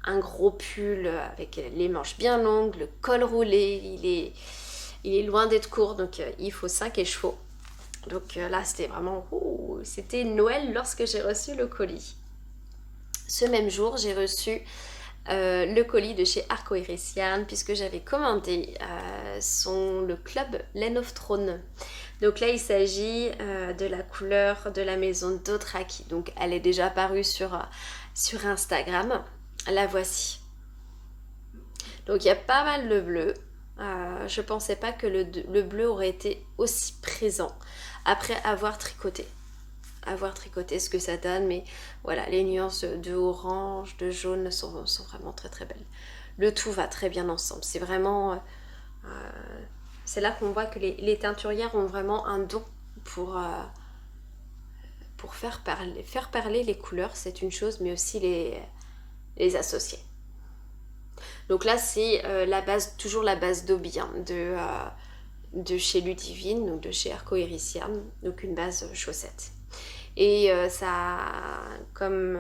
un gros pull avec les manches bien longues, le col roulé, il est loin d'être court donc il faut 5 écheveaux. Donc là c'était vraiment c'était Noël lorsque j'ai reçu le colis. Ce même jour j'ai reçu le colis de chez Arco Iris Yarn puisque j'avais commandé le club Laine of Throne. Donc là il s'agit de la couleur de la maison Dothraki. Donc elle est déjà apparue sur Instagram. La voici. Donc il y a pas mal de bleu. Je pensais pas que le bleu aurait été aussi présent après avoir tricoté. Ce que ça donne, mais voilà, les nuances de orange, de jaune sont vraiment très très belles. Le tout va très bien ensemble, c'est vraiment C'est là qu'on voit que les teinturières ont vraiment un don pour faire parler les couleurs, c'est une chose, mais aussi les associer. Donc là, c'est la base, toujours la base d'Obi, hein, de chez Ludivine, donc de chez Arcoiricia, donc une base chaussette. Et ça, comme,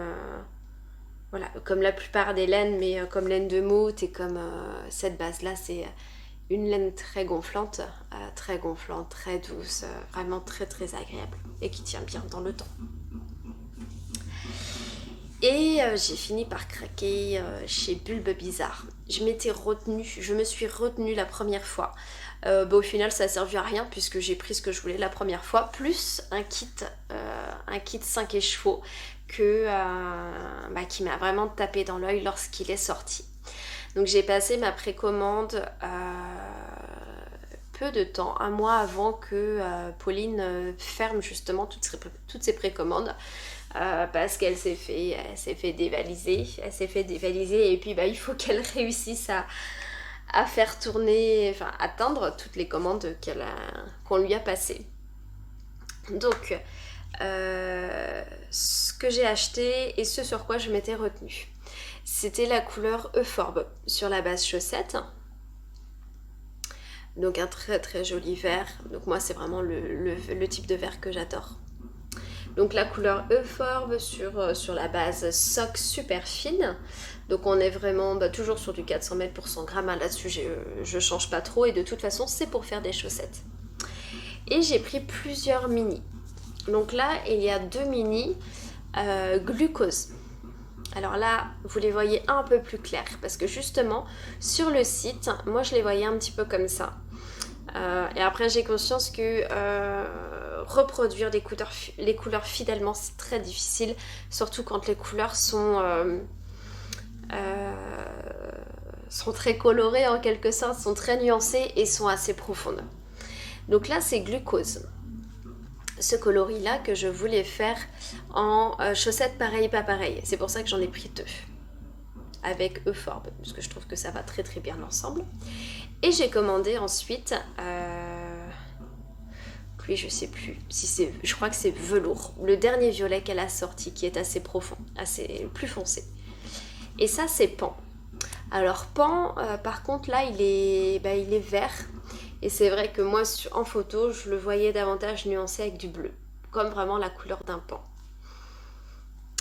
voilà, comme la plupart des laines, mais comme laine de moute et comme cette base-là, c'est une laine très gonflante, très douce, vraiment très très agréable et qui tient bien dans le temps. Et j'ai fini par craquer chez Bulbe Bizarre. Je me suis retenue la première fois. Au final, ça a servi à rien puisque j'ai pris ce que je voulais la première fois, plus un kit 5 et chevaux qui m'a vraiment tapé dans l'œil lorsqu'il est sorti. Donc j'ai passé ma précommande peu de temps, un mois avant que Pauline ferme justement toutes ses précommandes. Parce qu'elle s'est fait dévaliser, et puis il faut qu'elle réussisse à faire tourner, enfin atteindre toutes les commandes qu'on lui a passées. Donc, ce que j'ai acheté et ce sur quoi je m'étais retenue, c'était la couleur Euphorbe sur la base chaussette. Donc un très très joli vert. Donc moi c'est vraiment le type de vert que j'adore. Donc la couleur Euphorbe sur la base sock super fine. Donc on est vraiment toujours sur du 400 mètres pour 100 grammes. Là-dessus je change pas trop et de toute façon c'est pour faire des chaussettes. Et j'ai pris plusieurs mini. Donc là il y a 2 mini glucose. Alors là vous les voyez un peu plus clairs parce que justement sur le site moi je les voyais un petit peu comme ça. Et après j'ai conscience que reproduire les couleurs fidèlement c'est très difficile, surtout quand les couleurs sont très colorées en quelque sorte, sont très nuancées et sont assez profondes. Donc là c'est glucose, ce coloris là que je voulais faire en chaussettes pareil pas pareil, c'est pour ça que j'en ai pris 2 avec Euphorbe parce que je trouve que ça va très très bien ensemble. Et j'ai commandé ensuite lui je sais plus si c'est, je crois que c'est velours, le dernier violet qu'elle a sorti qui est assez profond, assez plus foncé. Et ça c'est Pan. Alors Pan par contre là il est vert et c'est vrai que moi en photo je le voyais davantage nuancé avec du bleu, comme vraiment la couleur d'un Pan.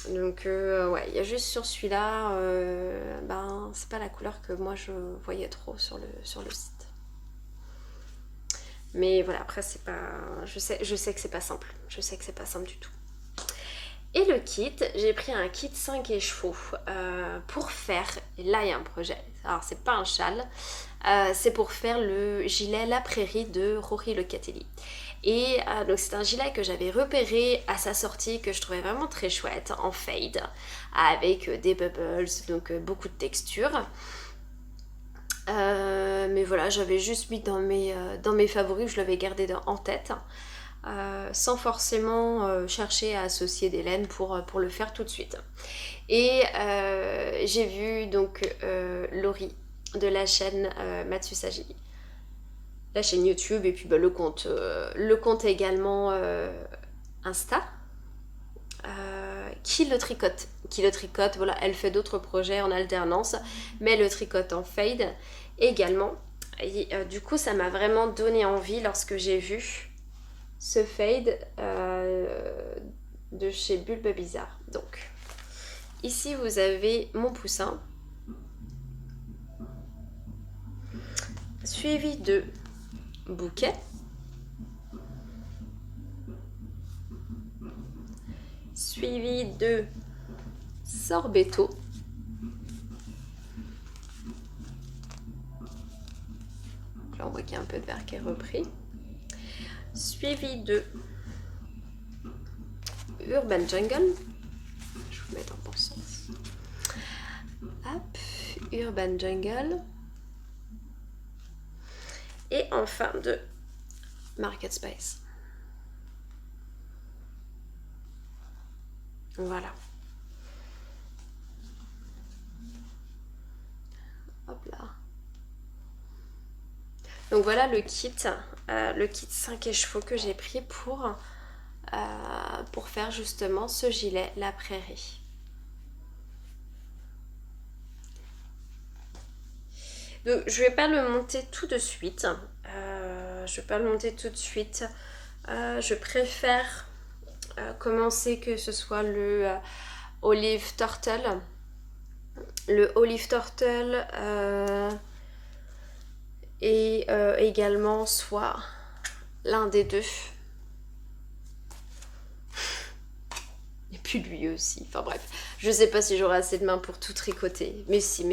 Donc ouais, il y a juste sur celui-là, c'est pas la couleur que moi je voyais trop sur le site. Mais voilà, après c'est pas, je sais que c'est pas simple, je sais que c'est pas simple du tout. Et le kit, j'ai pris un kit 5 et chevaux pour faire, et là il y a un projet, alors c'est pas un châle, c'est pour faire le gilet La Prairie de Rory Locatelli. Et donc c'est un gilet que j'avais repéré à sa sortie, que je trouvais vraiment très chouette, en fade, avec des bubbles, donc beaucoup de texture. Mais voilà, j'avais juste mis dans mes favoris, je l'avais gardé en tête, sans forcément chercher à associer des laines pour le faire tout de suite. Et j'ai vu donc Laurie de la chaîne Matsusagi, la chaîne YouTube, et puis le compte également Insta, qui le tricote, voilà, elle fait d'autres projets en alternance, mais le tricote en fade également. Et du coup ça m'a vraiment donné envie lorsque j'ai vu ce fade de chez Bulbe Bizarre. Donc ici vous avez mon poussin suivi de bouquet, suivi de sorbetto, là on voit qu'il y a un peu de vert qui est repris, suivi de Urban Jungle, je vais vous mettre en bon sens, hop, Urban Jungle, et enfin de Market Space. Voilà. Hop là. Donc voilà le kit 5 et chevaux que j'ai pris pour faire justement ce gilet La Prairie. Donc je vais pas le monter tout de suite. Je préfère commencer que ce soit le Olive Turtle. Le Olive Turtle et également soit l'un des deux. Et puis lui aussi. Enfin bref, je sais pas si j'aurai assez de main pour tout tricoter. Mais si.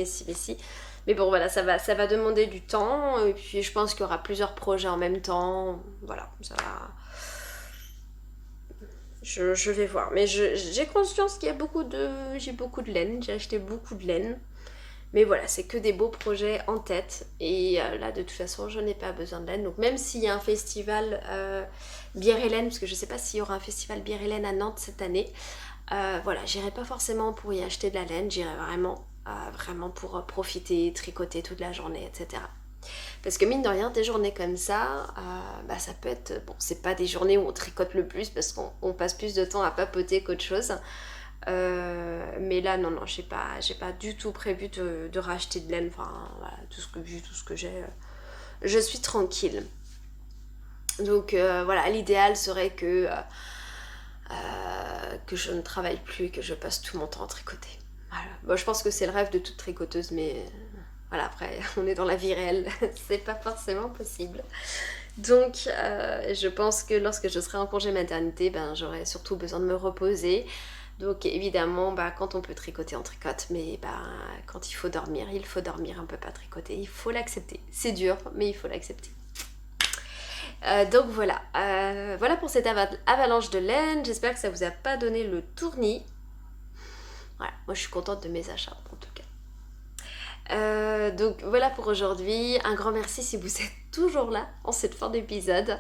Mais bon voilà, ça va demander du temps. Et puis je pense qu'il y aura plusieurs projets en même temps. Voilà, ça va. Je vais voir. Mais j'ai conscience qu'il y a j'ai beaucoup de laine. J'ai acheté beaucoup de laine. Mais voilà, c'est que des beaux projets en tête. Et là, de toute façon, je n'ai pas besoin de laine. Donc même s'il y a un festival bière et laine, parce que je ne sais pas s'il y aura un festival bière et laine à Nantes cette année, voilà, j'irai pas forcément pour y acheter de la laine. J'irai vraiment pour profiter, tricoter toute la journée, etc. Parce que mine de rien, des journées comme ça, ça peut être... Bon, c'est pas des journées où on tricote le plus, parce qu'on passe plus de temps à papoter qu'autre chose. Mais là, non, j'ai pas du tout prévu de racheter de laine. Enfin, voilà, vu tout ce que j'ai, je suis tranquille. Donc voilà, l'idéal serait que je ne travaille plus et que je passe tout mon temps à tricoter. Voilà. Bon, je pense que c'est le rêve de toute tricoteuse, mais voilà, après, on est dans la vie réelle, c'est pas forcément possible. Donc, je pense que lorsque je serai en congé maternité, j'aurai surtout besoin de me reposer. Donc évidemment, quand on peut tricoter, on tricote, mais quand il faut dormir, on ne peut pas tricoter, il faut l'accepter. C'est dur, mais il faut l'accepter. Donc voilà, voilà pour cette avalanche de laine, j'espère que ça vous a pas donné le tournis. Voilà, moi je suis contente de mes achats en tout cas. Donc voilà pour aujourd'hui, un grand merci si vous êtes toujours là en cette fin d'épisode.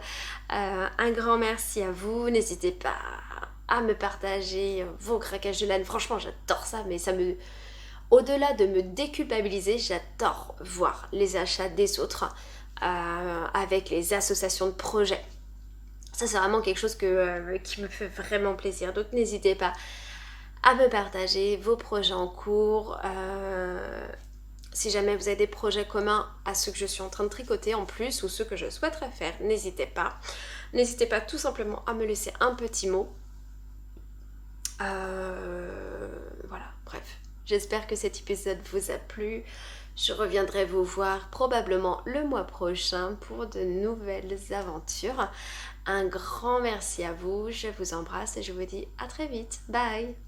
Un grand merci à vous, n'hésitez pas à me partager vos craquages de laine. Franchement, j'adore ça, mais au-delà de me déculpabiliser, j'adore voir les achats des autres avec les associations de projets. Ça, c'est vraiment quelque chose qui me fait vraiment plaisir. Donc, n'hésitez pas à me partager vos projets en cours. Si jamais vous avez des projets communs à ceux que je suis en train de tricoter en plus ou ceux que je souhaiterais faire, n'hésitez pas. N'hésitez pas tout simplement à me laisser un petit mot. Voilà, bref. J'espère que cet épisode vous a plu. Je reviendrai vous voir probablement le mois prochain pour de nouvelles aventures. Un grand merci à vous, je vous embrasse et je vous dis à très vite. Bye!